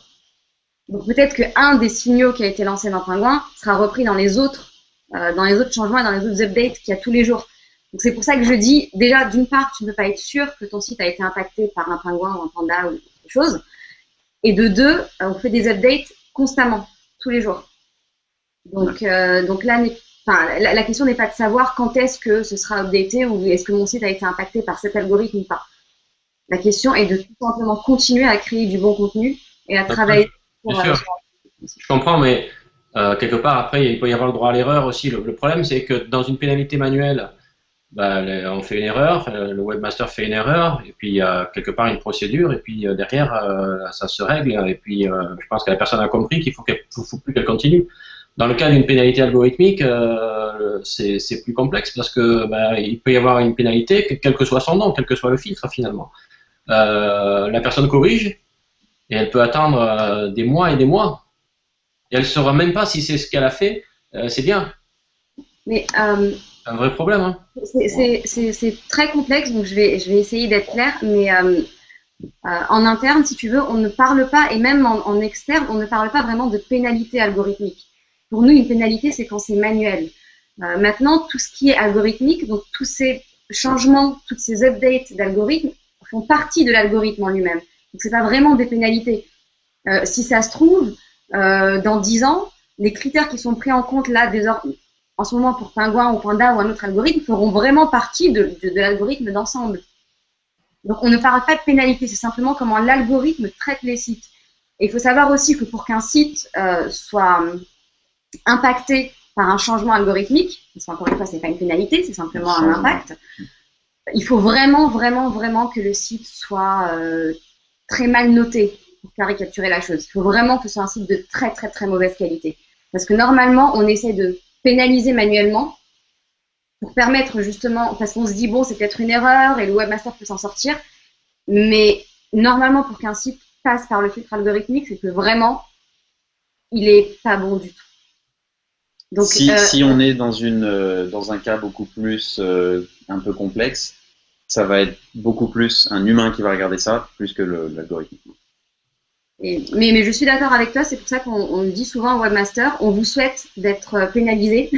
Donc peut-être qu'un des signaux qui a été lancé dans Pingouin sera repris dans les autres changements et dans les autres updates qu'il y a tous les jours. Donc c'est pour ça que je dis, déjà, d'une part, tu ne peux pas être sûr que ton site a été impacté par un pingouin ou un panda ou quelque chose. Et de deux, on fait des updates constamment, tous les jours. Donc là, la question n'est pas de savoir quand est-ce que ce sera updaté ou est-ce que mon site a été impacté par cet algorithme ou pas. La question est de tout simplement continuer à créer du bon contenu et à travailler. Bien sûr, je comprends, mais quelque part, après, il peut y avoir le droit à l'erreur aussi. Le problème, c'est que dans une pénalité manuelle, bah, on fait une erreur, le webmaster fait une erreur, et puis il y a quelque part une procédure, et puis derrière, ça se règle, et puis je pense que la personne a compris qu'il faut plus qu'elle continue. Dans le cas d'une pénalité algorithmique, c'est plus complexe parce que bah, il peut y avoir une pénalité, quel que soit son nom, quel que soit le filtre finalement. La personne corrige, et elle peut attendre des mois et des mois. Et elle ne saura même pas si c'est ce qu'elle a fait, c'est bien. Mais c'est un vrai problème. Hein. C'est très complexe, donc je vais essayer d'être claire, mais en interne, si tu veux, on ne parle pas, et même en externe, on ne parle pas vraiment de pénalité algorithmique. Pour nous, une pénalité, c'est quand c'est manuel. Maintenant, tout ce qui est algorithmique, donc tous ces changements, toutes ces updates d'algorithmes font partie de l'algorithme en lui-même. Donc, ce n'est pas vraiment des pénalités. Si ça se trouve, dans 10 ans, les critères qui sont pris en compte là, en ce moment pour Penguin ou Panda ou un autre algorithme, feront vraiment partie de l'algorithme d'ensemble. Donc, on ne parle pas de pénalité, c'est simplement comment l'algorithme traite les sites. Et il faut savoir aussi que pour qu'un site soit impacté par un changement algorithmique, parce qu'encore une fois, ce n'est pas une pénalité, c'est simplement un impact, il faut vraiment que le site soit très mal noté pour caricaturer la chose. Il faut vraiment que ce soit un site de très mauvaise qualité. Parce que normalement, on essaie de pénaliser manuellement pour permettre justement, parce qu'on se dit, bon, c'est peut-être une erreur et le webmaster peut s'en sortir, mais normalement, pour qu'un site passe par le filtre algorithmique, c'est que vraiment, il est pas bon du tout. Donc, si on est dans un cas beaucoup plus un peu complexe, ça va être beaucoup plus un humain qui va regarder ça, plus que l'algorithme. Mais je suis d'accord avec toi, c'est pour ça qu'on le dit souvent au webmaster, on vous souhaite d'être pénalisé,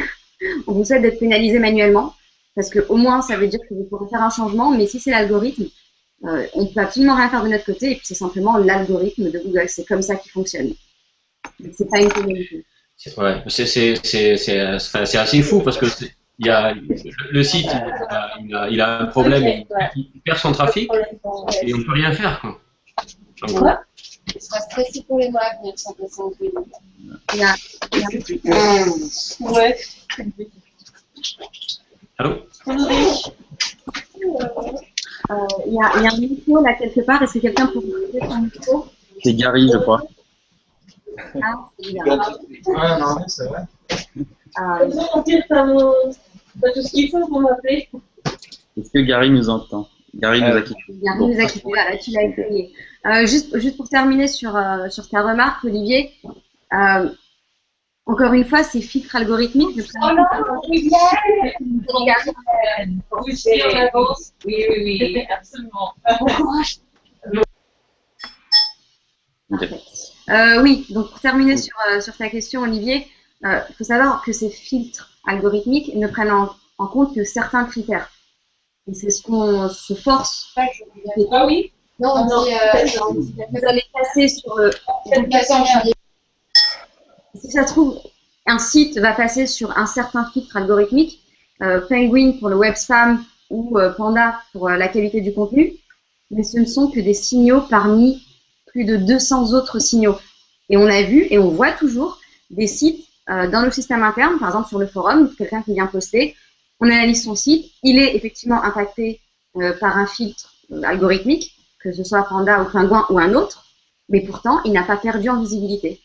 on vous souhaite d'être pénalisé manuellement, parce qu'au moins ça veut dire que vous pourrez faire un changement, mais si c'est l'algorithme, on ne peut absolument rien faire de notre côté, et puis c'est simplement l'algorithme de Google, c'est comme ça qu'il fonctionne. C'est pas une pénalité. Ouais, c'est assez fou parce que le site il a un problème, il perd son trafic et on ne peut rien faire. Quoi. Donc, il sera stressé pour les mois à venir sans passer en télé. Ouais. Allô? Il y a un micro là quelque part, est-ce que quelqu'un peut ouvrir son micro? C'est Gary, je crois. Ah, c'est Gary. Ah non, c'est vrai. T'as tout ce qu'il faut pour m'appeler. Est-ce que Gary nous entend? Gary nous a quittés. Gary nous a quittés, voilà, tu l'as essayé. Juste pour terminer sur ta remarque, Olivier, encore une fois, ces filtres algorithmiques. Oh non, oui, en avance. Oui, absolument. Bon courage. Oui, donc pour terminer sur ta question, Olivier, il faut savoir que ces filtres algorithmiques ne prennent en compte que certains critères. Et c'est ce qu'on se force. Ah oui? Non, vous allez passer sur si ça se trouve, un site va passer sur un certain filtre algorithmique, Penguin pour le web spam ou Panda pour la qualité du contenu, mais ce ne sont que des signaux parmi plus de 200 autres signaux. Et on a vu, et on voit toujours, des sites dans le système interne, par exemple sur le forum, quelqu'un qui vient poster, on analyse son site, il est effectivement impacté par un filtre algorithmique, que ce soit Panda ou Penguin ou un autre, mais pourtant, il n'a pas perdu en visibilité.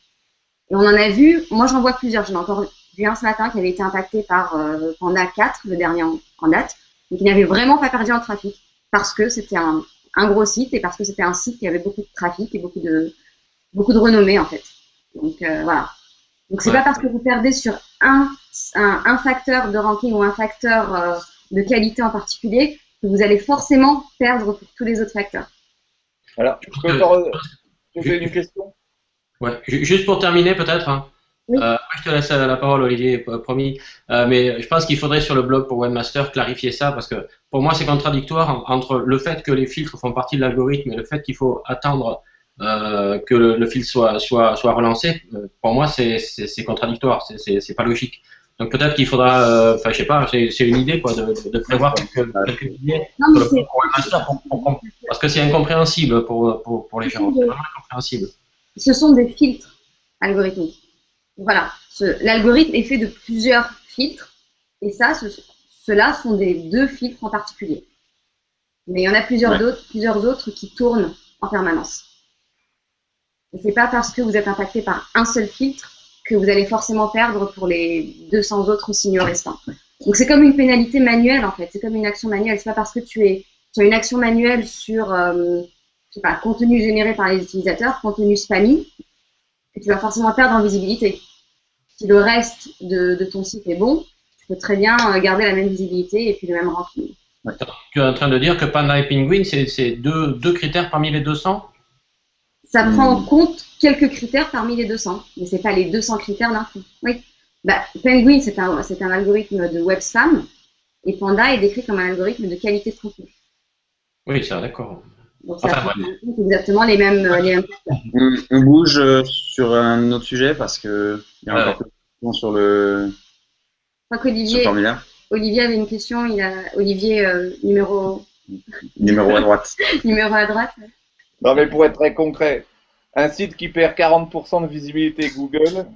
Et on en a vu, moi j'en vois plusieurs, j'en ai encore vu un ce matin qui avait été impacté par Panda 4, le dernier en date, donc il n'avait vraiment pas perdu en trafic, parce que c'était un gros site et parce que c'était un site qui avait beaucoup de trafic et beaucoup de renommée en fait. Donc voilà. Donc c'est pas parce que vous perdez sur un facteur de ranking ou un facteur de qualité en particulier que vous allez forcément perdre pour tous les autres facteurs. Alors, je peux poser une question? Ouais, juste pour terminer peut-être. Hein. Oui. Je te laisse la parole, Olivier, promis. Mais je pense qu'il faudrait sur le blog pour Webmaster clarifier ça parce que pour moi c'est contradictoire entre le fait que les filtres font partie de l'algorithme et le fait qu'il faut attendre que le filtre soit relancé, pour moi, c'est contradictoire, c'est pas logique. Donc peut-être qu'il faudra, enfin je sais pas, c'est une idée quoi, de prévoir quelques billets Non, sur mais le webmaster parce que c'est incompréhensible pour les gens, c'est vraiment incompréhensible. ce sont des filtres algorithmiques. Voilà, l'algorithme est fait de plusieurs filtres, et ça, ceux-là sont des 2 filtres en particulier. Mais il y en a plusieurs autres qui tournent en permanence. Et c'est pas parce que vous êtes impacté par un seul filtre que vous allez forcément perdre pour les 200 autres signaux restants. Donc c'est comme une pénalité manuelle en fait, c'est comme une action manuelle. C'est pas parce que tu es sur une action manuelle sur, je sais pas, contenu généré par les utilisateurs, contenu spammy, que tu vas forcément perdre en visibilité. Si le reste de ton site est bon, tu peux très bien garder la même visibilité et puis le même ranking. Tu es en train de dire que Panda et Penguin, c'est deux critères parmi les 200? Ça prend en compte quelques critères parmi les 200, mais c'est pas les 200 critères d'un coup. Oui. Bah, Penguin, c'est un algorithme de web spam, et Panda est décrit comme un algorithme de qualité de contenu. Oui, ça, d'accord. Donc ça prend en compte exactement les mêmes critères. On bouge sur un autre sujet parce que il y a encore plus de questions sur le formulaire. Olivier avait une question. Olivier numéro à droite. numéro à droite. Non, mais pour être très concret, un site qui perd 40% de visibilité Google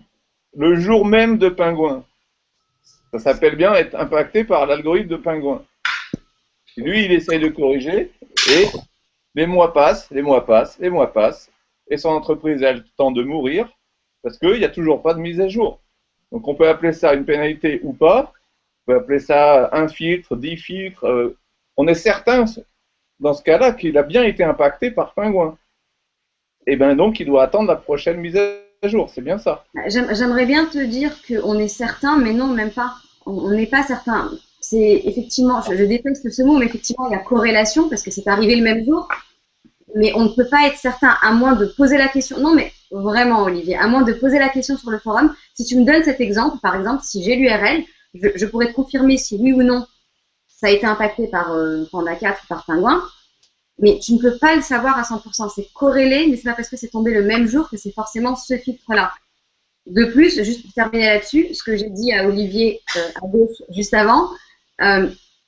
le jour même de Penguin, ça s'appelle bien être impacté par l'algorithme de Penguin. Lui, il essaye de corriger et les mois passent, et son entreprise a le temps de mourir parce qu'il n'y a toujours pas de mise à jour. Donc on peut appeler ça une pénalité ou pas, on peut appeler ça un filtre, 10 filtres. On est certain, dans ce cas-là, qu'il a bien été impacté par Penguin. Et bien donc, il doit attendre la prochaine mise à jour. C'est bien ça. J'aimerais bien te dire qu'on est certain, mais non, même pas. On n'est pas certain. C'est effectivement, je déteste ce mot, mais effectivement, il y a corrélation parce que c'est arrivé le même jour. Mais on ne peut pas être certain, à moins de poser la question. Non, mais vraiment, Olivier, à moins de poser la question sur le forum. Si tu me donnes cet exemple, par exemple, si j'ai l'URL, je pourrais te confirmer si oui ou non ça a été impacté par Panda 4 ou par Penguin, mais tu ne peux pas le savoir à 100%. C'est corrélé, mais c'est pas parce que c'est tombé le même jour que c'est forcément ce filtre-là. De plus, juste pour terminer là-dessus, ce que j'ai dit à Olivier à gauche juste avant,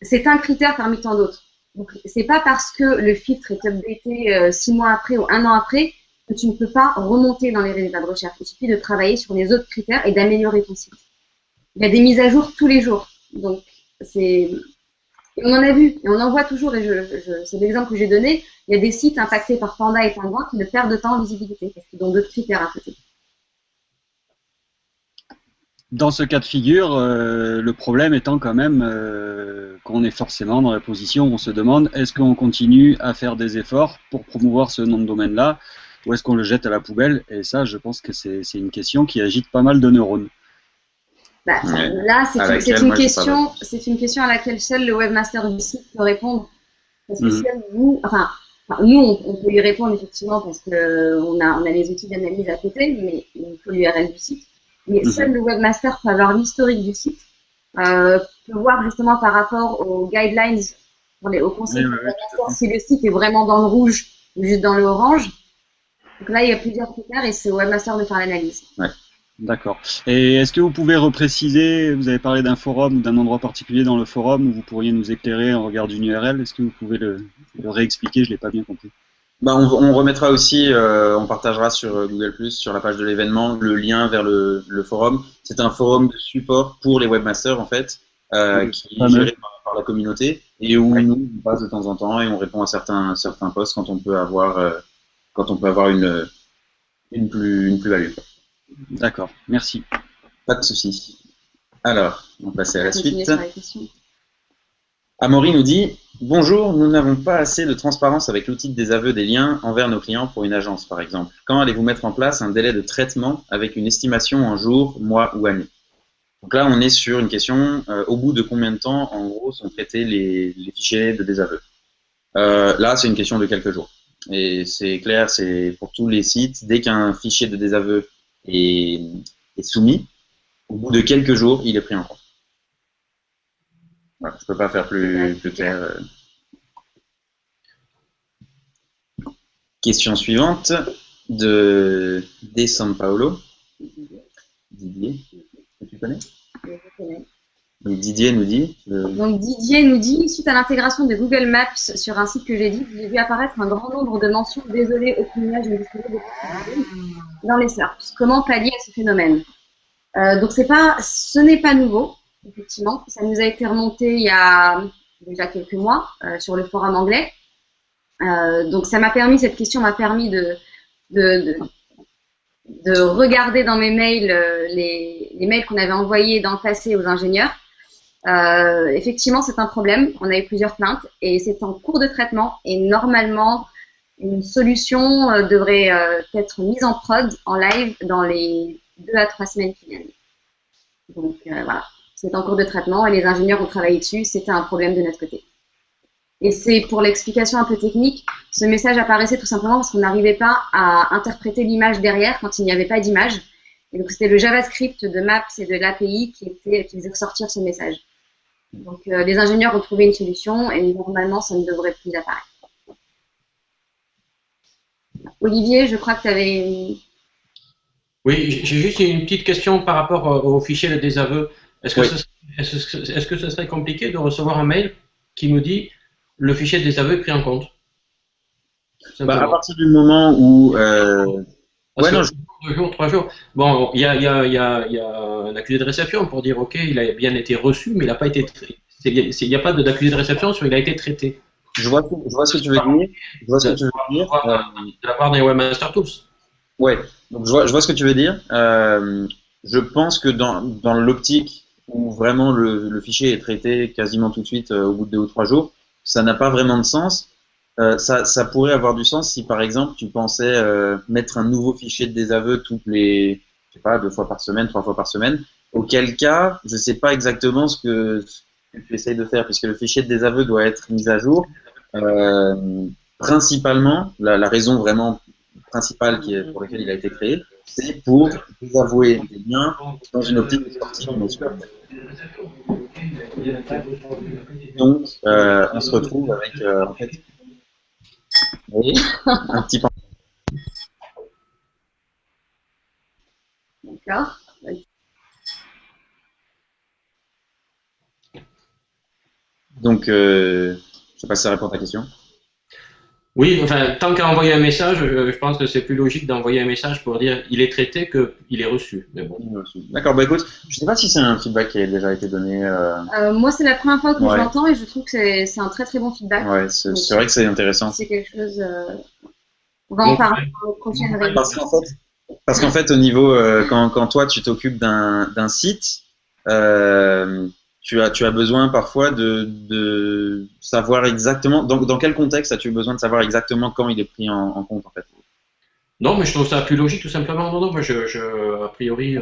c'est un critère parmi tant d'autres. Donc, c'est pas parce que le filtre est updaté 6 mois après ou 1 an après que tu ne peux pas remonter dans les résultats de recherche. Il suffit de travailler sur les autres critères et d'améliorer ton site. Il y a des mises à jour tous les jours. Donc, c'est... Et on en a vu, et on en voit toujours, et c'est l'exemple que j'ai donné, il y a des sites impactés par Panda et Penguin qui ne perdent pas en visibilité, parce qu'ils ont d'autres critères à côté. Dans ce cas de figure, le problème étant quand même qu'on est forcément dans la position où on se demande est-ce qu'on continue à faire des efforts pour promouvoir ce nom de domaine-là, ou est-ce qu'on le jette à la poubelle? Et ça, je pense que c'est une question qui agite pas mal de neurones. Bah, là, c'est une question à laquelle seul le webmaster du site peut répondre. Parce que seul vous, nous, on peut y répondre effectivement parce qu'on a les outils d'analyse à côté, mais il faut l'URL du site. Mais seul le webmaster peut avoir l'historique du site, peut voir justement par rapport aux guidelines, aux conseils du webmaster, si le site est vraiment dans le rouge ou juste dans le orange. Donc là, il y a plusieurs critères et c'est au webmaster de faire l'analyse. Ouais. D'accord. Et est-ce que vous pouvez repréciser, vous avez parlé d'un forum ou d'un endroit particulier dans le forum où vous pourriez nous éclairer en regard d'une URL, est-ce que vous pouvez le réexpliquer? Je ne l'ai pas bien compris. Bah, on remettra aussi, on partagera sur Google+, sur la page de l'événement, le lien vers le forum. C'est un forum de support pour les webmasters, en fait, qui est géré par la communauté et où nous, on passe de temps en temps et on répond à certains posts quand on peut avoir, une plus-value. D'accord, merci. Pas de souci. Alors, on va passer à la suite. Amaury nous dit « Bonjour, nous n'avons pas assez de transparence avec l'outil de désaveu des liens envers nos clients pour une agence, par exemple. Quand allez-vous mettre en place un délai de traitement avec une estimation en jours, mois ou années ?» Donc là, on est sur une question, au bout de combien de temps, en gros, sont traités les fichiers de désaveu. Là, c'est une question de quelques jours. Et c'est clair, c'est pour tous les sites, dès qu'un fichier de désaveu est soumis, au bout de quelques jours, il est pris en compte. Voilà, je ne peux pas faire plus clair. Question suivante. de San Paolo. Didier, que tu connais? Je connais. Donc Didier nous dit. Donc Didier nous dit, suite à l'intégration de Google Maps sur un site que j'ai dit, j'ai vu apparaître un grand nombre de mentions désolé, aucune image n'est disponible dans les SERPs. Comment pallier à ce phénomène? Donc ce n'est pas nouveau, effectivement. Ça nous a été remonté il y a déjà quelques mois sur le forum anglais. Donc cette question m'a permis de regarder dans mes mails les mails qu'on avait envoyés dans le passé aux ingénieurs. Effectivement, c'est un problème. On a eu plusieurs plaintes et c'est en cours de traitement. Et normalement, une solution devrait être mise en prod, en live, dans les 2 à 3 semaines qui viennent. Donc voilà, c'est en cours de traitement et les ingénieurs ont travaillé dessus. C'était un problème de notre côté. Et c'est pour l'explication un peu technique, ce message apparaissait tout simplement parce qu'on n'arrivait pas à interpréter l'image derrière quand il n'y avait pas d'image. Et donc c'était le JavaScript de Maps et de l'API qui faisait ressortir ce message. Donc les ingénieurs ont trouvé une solution et normalement ça ne devrait plus apparaître. Olivier, je crois que tu avais... Oui, j'ai juste une petite question par rapport au fichier de désaveu. Est-ce que ce serait compliqué de recevoir un mail qui nous dit le fichier de désaveu est pris en compte? À partir du moment où... Ouais, non, 2 jours, 3 jours. Bon, il y a un accusé de réception pour dire ok, il a bien été reçu, mais il n'a pas été traité. Il n'y a pas d'accusé de réception sur il a été traité. Je vois ce que tu veux dire. De la part des Webmaster Tools. Ouais, donc je vois ce que tu veux dire. Je pense que dans l'optique où vraiment le fichier est traité quasiment tout de suite au bout de 2 ou 3 jours, ça n'a pas vraiment de sens. Ça pourrait avoir du sens si par exemple tu pensais mettre un nouveau fichier de désaveu toutes les, je sais pas, 2 fois par semaine, 3 fois par semaine. Auquel cas, je sais pas exactement ce que tu essayes de faire puisque le fichier de désaveu doit être mis à jour. Principalement, la raison vraiment principale pour laquelle il a été créé, c'est pour désavouer des liens dans une optique de sortie de nos scopes. Donc, on se retrouve avec en fait, un petit peu. D'accord. Donc, je sais pas si ça répond à ta question. Oui, enfin, tant qu'à envoyer un message, je pense que c'est plus logique d'envoyer un message pour dire il est traité qu'il est reçu. Mais bon. D'accord, bah écoute, je sais pas si c'est un feedback qui a déjà été donné. Moi, c'est la première fois que je l'entends et je trouve que c'est un très très bon feedback. Ouais, c'est vrai que c'est intéressant. C'est quelque chose. On va en parler dans les prochaines réunions. Parce qu'en fait, au niveau, quand toi tu t'occupes d'un site, tu as besoin parfois de savoir exactement, dans quel contexte as-tu besoin de savoir exactement quand il est pris en compte en fait? Non, mais je trouve ça plus logique tout simplement. Non, moi a priori.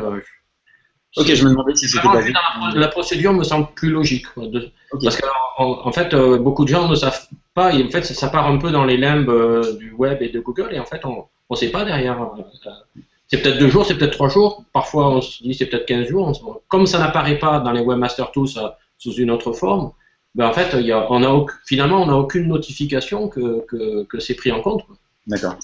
Ok, je me demandais si c'était basé. La procédure me semble plus logique. Okay. Parce qu'en fait, beaucoup de gens ne savent pas, et en fait, ça part un peu dans les limbes du web et de Google, et en fait, on ne sait pas derrière. C'est peut-être 2 jours, c'est peut-être 3 jours, parfois on se dit c'est peut-être 15 jours. Comme ça n'apparaît pas dans les Webmaster Tools sous une autre forme, ben en fait, finalement, on n'a aucune notification que c'est pris en compte. D'accord.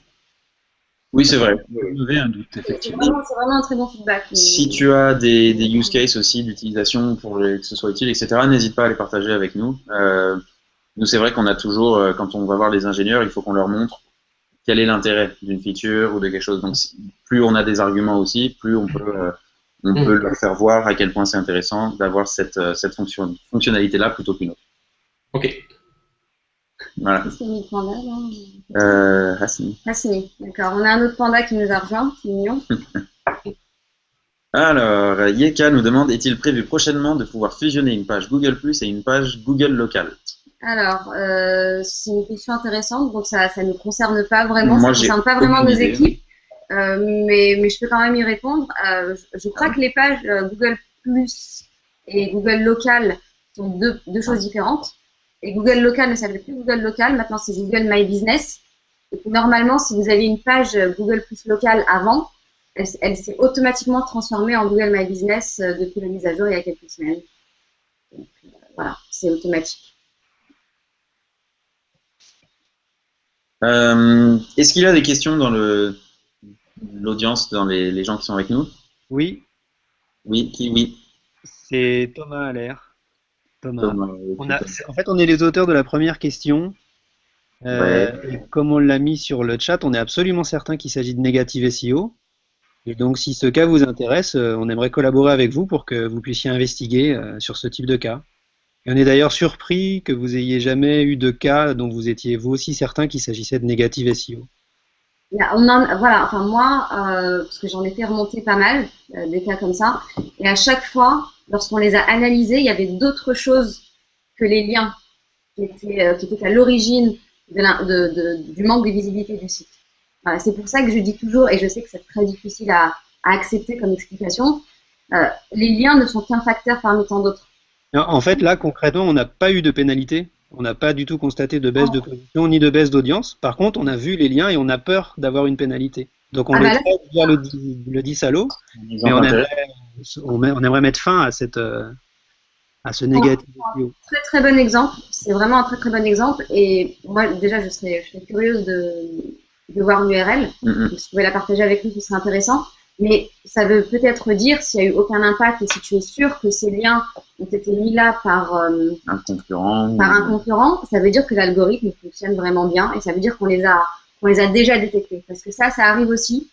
Oui, c'est vrai. Vous avez un doute, effectivement. C'est vraiment un très bon feedback. Si tu as des use cases aussi d'utilisation pour que ce soit utile, etc., n'hésite pas à les partager avec nous. Nous, c'est vrai qu'on a toujours, quand on va voir les ingénieurs, il faut qu'on leur montre quel est l'intérêt d'une feature ou de quelque chose. Donc, plus on a des arguments aussi, plus on peut leur faire voir à quel point c'est intéressant d'avoir cette fonctionnalité-là plutôt qu'une autre. Ok. Voilà. Hassini, panda, là. Hassini, d'accord. On a un autre panda qui nous a rejoint, c'est mignon. Alors, Yeka nous demande, est-il prévu prochainement de pouvoir fusionner une page Google Plus et une page Google locale? Alors, c'est une question intéressante, donc ça ne nous concerne pas vraiment, Moi, ça ne concerne pas vraiment nos équipes, mais je peux quand même y répondre. Je crois que les pages Google Plus et Google Local sont deux choses différentes. Et Google Local ne s'appelle plus Google Local, maintenant c'est Google My Business. Et puis, normalement, si vous avez une page Google Plus Local avant, elle s'est automatiquement transformée en Google My Business depuis la mise à jour il y a quelques semaines. Donc, voilà, c'est automatique. Est-ce qu'il y a des questions dans le l'audience dans les gens qui sont avec nous? Oui, Oui, oui. c'est Thomas Allaire. Thomas. Thomas, En fait, on est les auteurs de la première question. ouais. Et comme on l'a mis sur le chat, on est absolument certain qu'il s'agit de Negative SEO. Et donc, si ce cas vous intéresse, on aimerait collaborer avec vous pour que vous puissiez investiguer sur ce type de cas. Et on est d'ailleurs surpris que vous ayez jamais eu de cas dont vous étiez vous aussi certain qu'il s'agissait de Negative SEO. Voilà, enfin moi, parce que j'en ai fait remonter pas mal, des cas comme ça, et à chaque fois, lorsqu'on les a analysés, il y avait d'autres choses que les liens qui étaient à l'origine du manque de visibilité du site. Voilà, c'est pour ça que je dis toujours, et je sais que c'est très difficile à accepter comme explication, les liens ne sont qu'un facteur parmi tant d'autres. En fait, là, concrètement, on n'a pas eu de pénalité. On n'a pas du tout constaté de baisse de position ni de baisse d'audience. Par contre, on a vu les liens et on a peur d'avoir une pénalité. Donc, on les traite via le 10 à l'eau, mais on aimerait mettre fin à ce négatif. Très très bon exemple. C'est vraiment un très très bon exemple. Et moi, déjà, je serais curieuse de voir l'URL. Si vous pouvez la partager avec nous, ce serait intéressant. Mais ça veut peut-être dire s'il n'y a eu aucun impact et si tu es sûr que ces liens ont été mis là par un concurrent, ça veut dire que l'algorithme fonctionne vraiment bien et ça veut dire qu'on les a déjà détectés. Parce que ça arrive aussi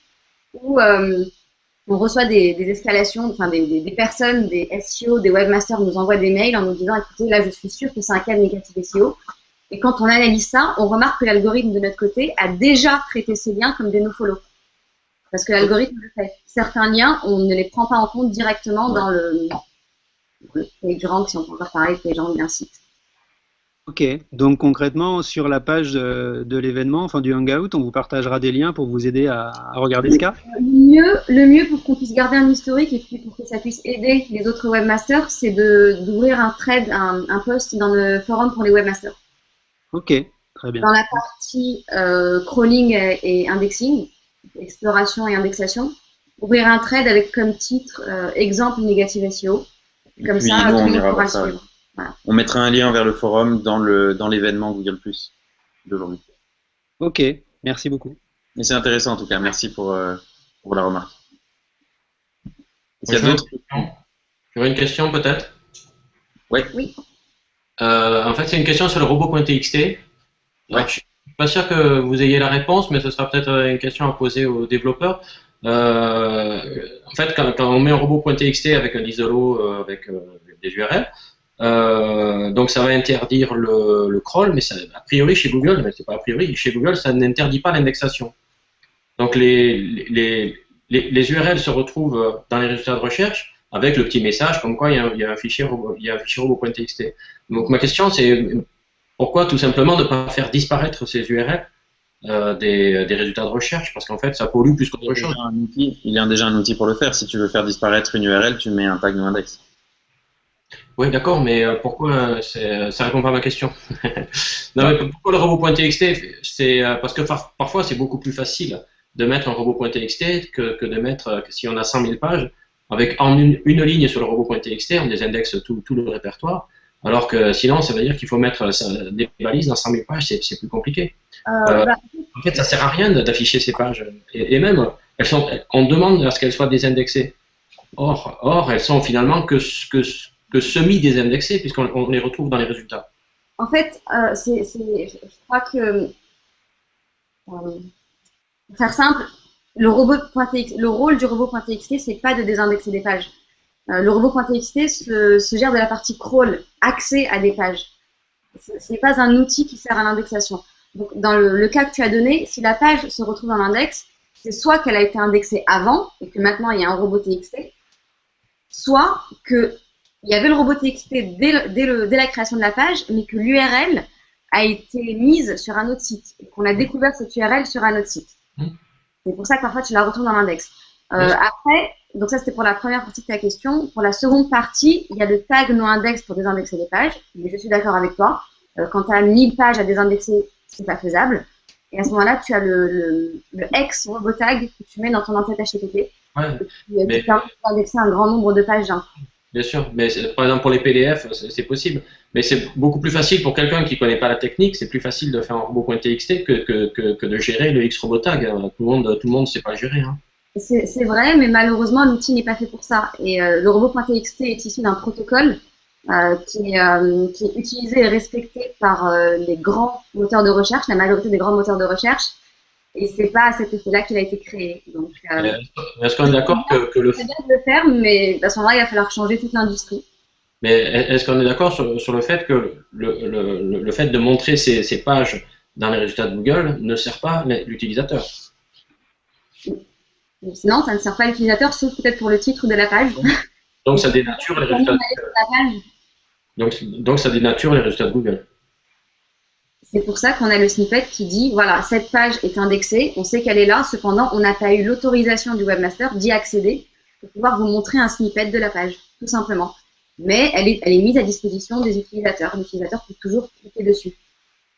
où on reçoit des escalations, enfin des personnes, des SEO, des webmasters nous envoient des mails en nous disant écoutez, là je suis sûr que c'est un cas de négatif SEO. Et quand on analyse ça, on remarque que l'algorithme de notre côté a déjà traité ces liens comme des nofollow. Parce que l'algorithme le fait. Certains liens, on ne les prend pas en compte directement dans le PageRank, si on peut encore parler de PageRank d'un site. Ok, donc concrètement, sur la page de l'événement, enfin du Hangout, on vous partagera des liens pour vous aider à regarder ce cas. Le mieux pour qu'on puisse garder un historique et puis pour que ça puisse aider les autres webmasters, c'est d'ouvrir un thread, un post dans le forum pour les webmasters. Ok, très bien. Dans la partie crawling et indexing, exploration et indexation, ouvrir un thread avec comme titre exemple négative SEO. Comme ça, tout le monde pourra le suivre. Voilà. On mettra un lien vers le forum dans l'événement Google Plus d'aujourd'hui. Ok, merci beaucoup. Mais c'est intéressant en tout cas, merci pour la remarque. Est-ce qu'il y a d'autres questions? J'aurais une question peut-être? Ouais. Oui. En fait, c'est une question sur le robot.txt. Ouais. Je suis pas sûr que vous ayez la réponse, mais ce sera peut-être une question à poser aux développeurs. En fait, quand on met un robot.txt avec un isolo, avec des URL, donc ça va interdire le crawl, mais ça, a priori chez Google, mais c'est pas a priori, chez Google, ça n'interdit pas l'indexation. Donc les URL se retrouvent dans les résultats de recherche avec le petit message comme quoi il y a un fichier robot.txt. Donc ma question c'est pourquoi tout simplement ne pas faire disparaître ces URL des résultats de recherche, parce qu'en fait ça pollue plus qu'autre chose. Il y a déjà un outil pour le faire. Si tu veux faire disparaître une URL, tu mets un tag noindex. Oui, d'accord, mais pourquoi ça répond pas à ma question. Non, mais pourquoi le robot.txt? C'est parce que parfois c'est beaucoup plus facile de mettre un robot.txt que de mettre, que si on a 100 000 pages, avec en une ligne sur le robot.txt, on désindexe tout le répertoire, alors que sinon ça veut dire qu'il faut mettre des balises dans 100 000 pages, c'est plus compliqué. En fait, ça sert à rien d'afficher ces pages. Et même, on demande à ce qu'elles soient désindexées. Or, elles sont finalement que semi-désindexées, puisqu'on les retrouve dans les résultats. En fait, je crois que, pour faire simple, le rôle du robot.txt, c'est pas de désindexer des pages. Le robot.txt se gère de la partie crawl, accès à des pages. Ce n'est pas un outil qui sert à l'indexation. Donc, dans le cas que tu as donné, si la page se retrouve dans l'index, c'est soit qu'elle a été indexée avant et que maintenant il y a un robot.txt, soit qu'il y avait le robot.txt dès la création de la page, mais que l'URL a été mise sur un autre site et qu'on a découvert cette URL sur un autre site. C'est pour ça que parfois tu la retournes dans l'index. Après, donc ça c'était pour la première partie de ta question. Pour la seconde partie, il y a le tag non-index pour désindexer les pages. Mais je suis d'accord avec toi. Quand tu as 1000 pages à désindexer, c'est pas faisable. Et à ce moment-là, tu as le X robot tag que tu mets dans ton entête HTTP. Ouais, qui permet d'indexer un grand nombre de pages d'un coup. Bien sûr, mais par exemple pour les PDF, c'est possible. Mais c'est beaucoup plus facile pour quelqu'un qui ne connaît pas la technique, c'est plus facile de faire un robot.txt que de gérer le Xrobotag. Tout le monde ne sait pas le gérer. Hein. C'est vrai, mais malheureusement, l'outil n'est pas fait pour ça. Et le robot.txt est issu d'un protocole qui est utilisé et respecté par les grands moteurs de recherche, la majorité des grands moteurs de recherche. Et c'est pas à cet effet-là qu'il a été créé. Donc, est-ce qu'on est d'accord que le... C'est bien de le faire, mais à ce moment-là, il va falloir changer toute l'industrie. Mais est-ce qu'on est d'accord sur le fait que le fait de montrer ces pages dans les résultats de Google ne sert pas l'utilisateur? Sinon, ça ne sert pas l'utilisateur, sauf peut-être pour le titre de la page. Donc ça dénature les résultats de Google. Donc ça dénature les résultats de Google. C'est pour ça qu'on a le snippet qui dit, voilà, cette page est indexée, on sait qu'elle est là, cependant, on n'a pas eu l'autorisation du webmaster d'y accéder pour pouvoir vous montrer un snippet de la page, tout simplement. Mais elle est mise à disposition des utilisateurs. L'utilisateur peut toujours cliquer dessus.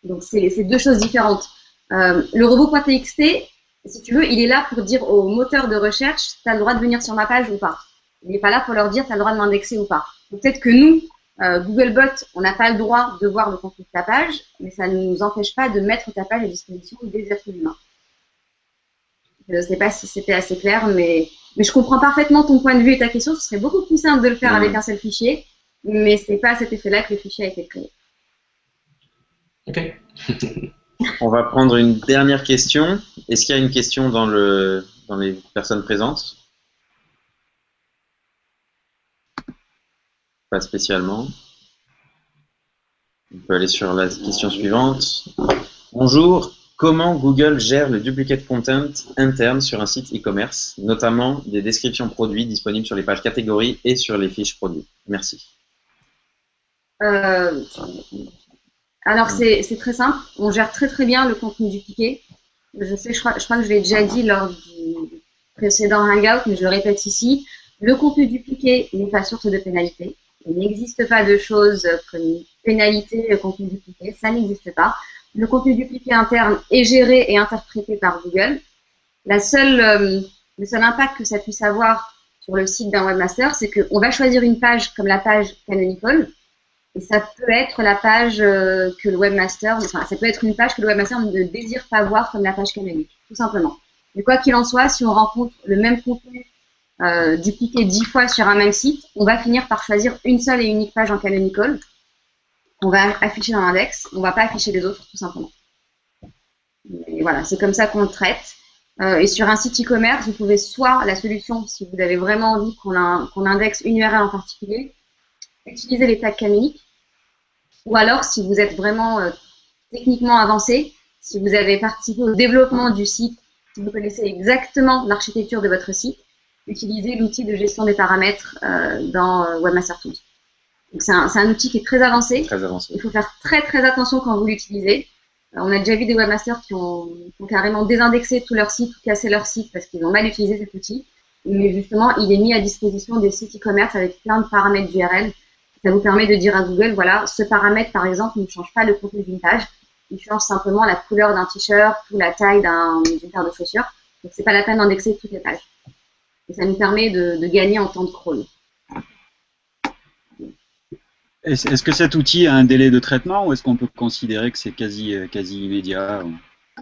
Donc, c'est deux choses différentes. Le robot.txt, si tu veux, il est là pour dire au moteur de recherche, tu as le droit de venir sur ma page ou pas. Il n'est pas là pour leur dire, tu as le droit de m'indexer ou pas. Peut-être que nous, Googlebot, on n'a pas le droit de voir le contenu de ta page, mais ça ne nous empêche pas de mettre ta page à disposition des êtres humains. Je ne sais pas si c'était assez clair, mais je comprends parfaitement ton point de vue et ta question. Ce serait beaucoup plus simple de le faire avec un seul fichier, mais ce n'est pas à cet effet-là que le fichier a été créé. Ok. On va prendre une dernière question. Est-ce qu'il y a une question dans les personnes présentes? Pas spécialement. On peut aller sur la question suivante. Bonjour, comment Google gère le duplicate content interne sur un site e-commerce, notamment des descriptions produits disponibles sur les pages catégories et sur les fiches produits? Merci. Alors, c'est très simple. On gère très très bien le contenu dupliqué. Je crois que je l'ai déjà dit lors du précédent Hangout, mais je le répète ici. Le contenu dupliqué n'est pas source de pénalité. Il n'existe pas de choses comme une pénalité contenu dupliqué. Ça n'existe pas. Le contenu dupliqué interne est géré et interprété par Google. Le seul impact que ça puisse avoir sur le site d'un webmaster, c'est qu'on va choisir une page comme la page canonical. Et ça peut être la page que le webmaster, enfin, ça peut être une page que le webmaster ne désire pas voir comme la page canonique, tout simplement. Mais quoi qu'il en soit, si on rencontre le même contenu dupliqué 10 fois sur un même site, on va finir par choisir une seule et unique page en canonical qu'on va afficher dans l'index. On ne va pas afficher les autres, tout simplement. Et voilà, c'est comme ça qu'on le traite. Et sur un site e-commerce, vous pouvez soit la solution, si vous avez vraiment envie qu'on indexe une URL en particulier, utiliser les tags canoniques, ou alors si vous êtes vraiment techniquement avancé, si vous avez participé au développement du site, si vous connaissez exactement l'architecture de votre site, utilisez l'outil de gestion des paramètres dans Webmaster Tools. Donc c'est un outil qui est très avancé. Très avancé. Il faut faire très très attention quand vous l'utilisez. On a déjà vu des webmasters qui ont carrément désindexé tout leur site ou cassé leur site parce qu'ils ont mal utilisé cet outil. Mais justement, il est mis à disposition des sites e-commerce avec plein de paramètres d'URL. Ça vous permet de dire à Google, voilà, ce paramètre, par exemple, ne change pas le contenu d'une page. Il change simplement la couleur d'un t-shirt ou la taille d'une paire de chaussures. Donc, c'est pas la peine d'indexer toutes les pages. Et ça nous permet de gagner en temps de crawl. Est-ce que cet outil a un délai de traitement ou est-ce qu'on peut considérer que c'est quasi immédiat?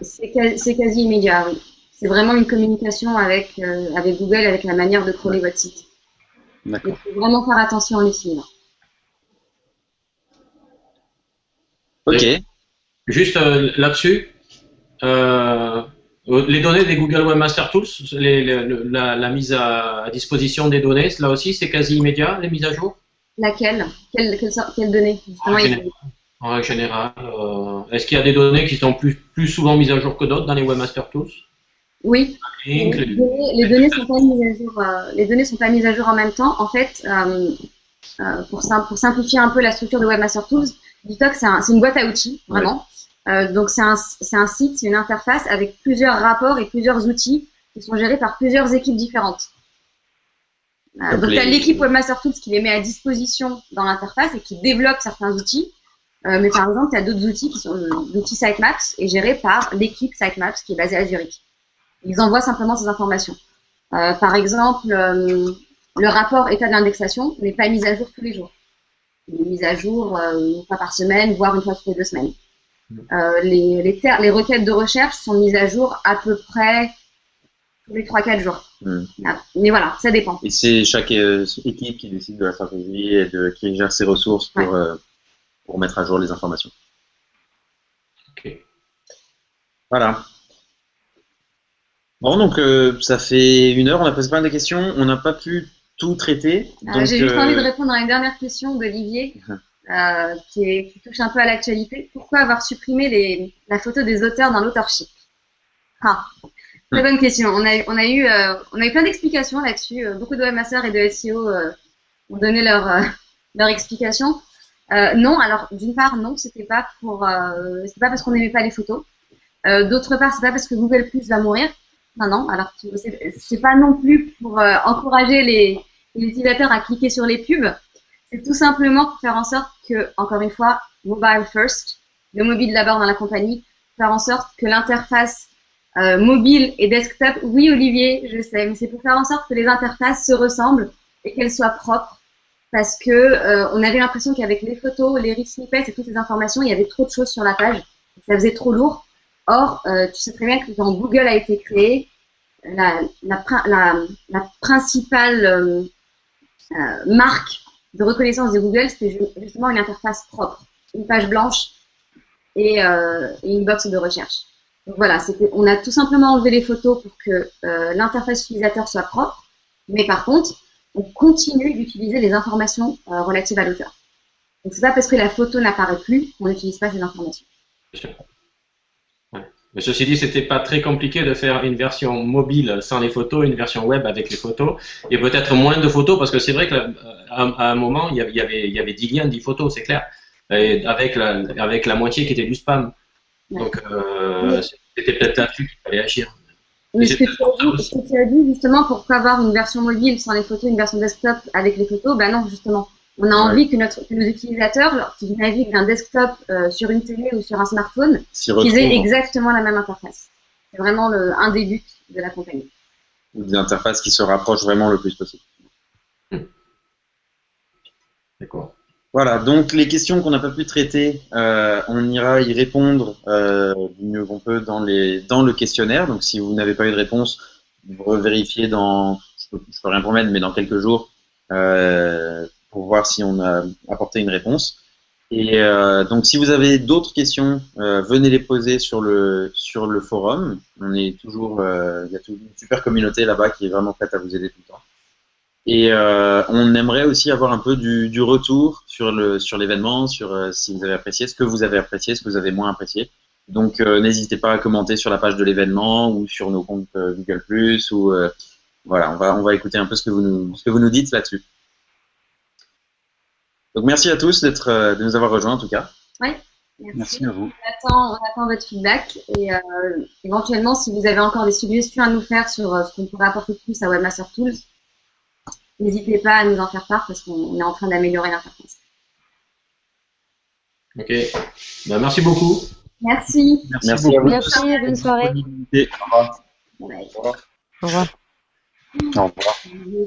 C'est quasi immédiat, oui. C'est vraiment une communication avec Google, avec la manière de crawler votre site. D'accord. Il faut vraiment faire attention en l'utilisant. Ok. Juste là-dessus, les données des Google Webmaster Tools, la mise à disposition des données, là aussi c'est quasi immédiat, les mises à jour? Laquelle? Quelle donnée? En règle générale, est-ce qu'il y a des données qui sont plus souvent mises à jour que d'autres dans les Webmaster Tools? Oui. Les données sont pas mises à jour. Les données sont pas mises à jour en même temps. En fait, pour simplifier un peu la structure de Webmaster Tools, dis-toi que c'est une boîte à outils, vraiment. Donc c'est un site, c'est une interface avec plusieurs rapports et plusieurs outils qui sont gérés par plusieurs équipes différentes. Donc tu as l'équipe Webmaster Tools qui les met à disposition dans l'interface et qui développe certains outils. Mais par exemple, tu as d'autres outils qui sont l'outil Sitemaps est géré par l'équipe Sitemaps qui est basée à Zurich. Ils envoient simplement ces informations. Par exemple, le rapport état de l'indexation n'est pas mis à jour tous les jours. Il est mis à jour une fois par semaine, voire une fois toutes les 2 semaines. Les requêtes de recherche sont mises à jour à peu près tous les 3-4 jours. Mais voilà, ça dépend. Et c'est chaque équipe qui décide de la stratégie et qui gère ses ressources pour mettre à jour les informations. Ok. Voilà. Bon, donc ça fait 1 heure, on a posé pas mal de questions, on n'a pas pu tout traiter. J'ai juste envie de répondre à une dernière question d'Olivier, qui touche un peu à l'actualité. Pourquoi avoir supprimé la photo des auteurs dans l'authorship? Très bonne question. On a eu plein d'explications là-dessus. Beaucoup de webmasters et de SEO ont donné leur explication. Non, alors d'une part, non, c'était pas parce qu'on n'aimait pas les photos. D'autre part, c'est pas parce que Google Plus va mourir. Non. Alors c'est pas non plus pour encourager les utilisateurs à cliquer sur les pubs. C'est tout simplement pour faire en sorte que, encore une fois, mobile first, le mobile d'abord dans la compagnie, faire en sorte que l'interface mobile et desktop, oui Olivier, je sais, mais c'est pour faire en sorte que les interfaces se ressemblent et qu'elles soient propres, parce que on avait l'impression qu'avec les photos, les rich snippets et toutes ces informations, il y avait trop de choses sur la page, ça faisait trop lourd. Or, tu sais très bien que quand Google a été créé, la principale marque de reconnaissance de Google, c'était justement une interface propre, une page blanche et une box de recherche. Donc voilà, on a tout simplement enlevé les photos pour que l'interface utilisateur soit propre, mais par contre, on continue d'utiliser les informations relatives à l'auteur. Donc c'est pas parce que la photo n'apparaît plus qu'on n'utilise pas ces informations. Ouais. Mais ceci dit, c'était pas très compliqué de faire une version mobile sans les photos, une version web avec les photos, et peut-être moins de photos, parce que c'est vrai qu'à un moment, il y avait 10 liens, 10 photos, c'est clair, et avec la moitié qui était du spam. Donc, c'était peut-être là-dessus qu'il fallait agir. Mais ce que tu as dit, justement, pourquoi avoir une version mobile sans les photos, une version desktop avec les photos, ben non, justement. On a envie que nos utilisateurs, lorsqu'ils naviguent d'un desktop sur une télé ou sur un smartphone, qu'ils aient exactement la même interface. C'est vraiment un des buts de la compagnie. Ou des interfaces qui se rapprochent vraiment le plus possible. D'accord. Voilà, donc les questions qu'on n'a pas pu traiter, on ira y répondre du mieux qu'on peut dans le questionnaire. Donc si vous n'avez pas eu de réponse, vous revérifiez je peux rien promettre, mais dans quelques jours, pour voir si on a apporté une réponse. Et donc si vous avez d'autres questions, venez les poser sur le forum. On est toujours, il y a une super communauté là-bas qui est vraiment prête à vous aider tout le temps. Et on aimerait aussi avoir un peu du retour sur l'événement, sur si vous avez apprécié, ce que vous avez apprécié, ce que vous avez moins apprécié. Donc n'hésitez pas à commenter sur la page de l'événement ou sur nos comptes Google+, ou voilà, on va écouter un peu ce que vous nous dites là-dessus. Donc merci à tous de nous avoir rejoints en tout cas. Oui, merci à vous. On attend votre feedback et éventuellement si vous avez encore des suggestions à nous faire sur ce qu'on pourrait apporter de plus à Webmaster Tools, n'hésitez pas à nous en faire part parce qu'on est en train d'améliorer l'interface. Ok, ben, merci beaucoup. Merci. Merci à vous. Merci, bonne soirée. Au revoir. Ouais. Au revoir. Au revoir.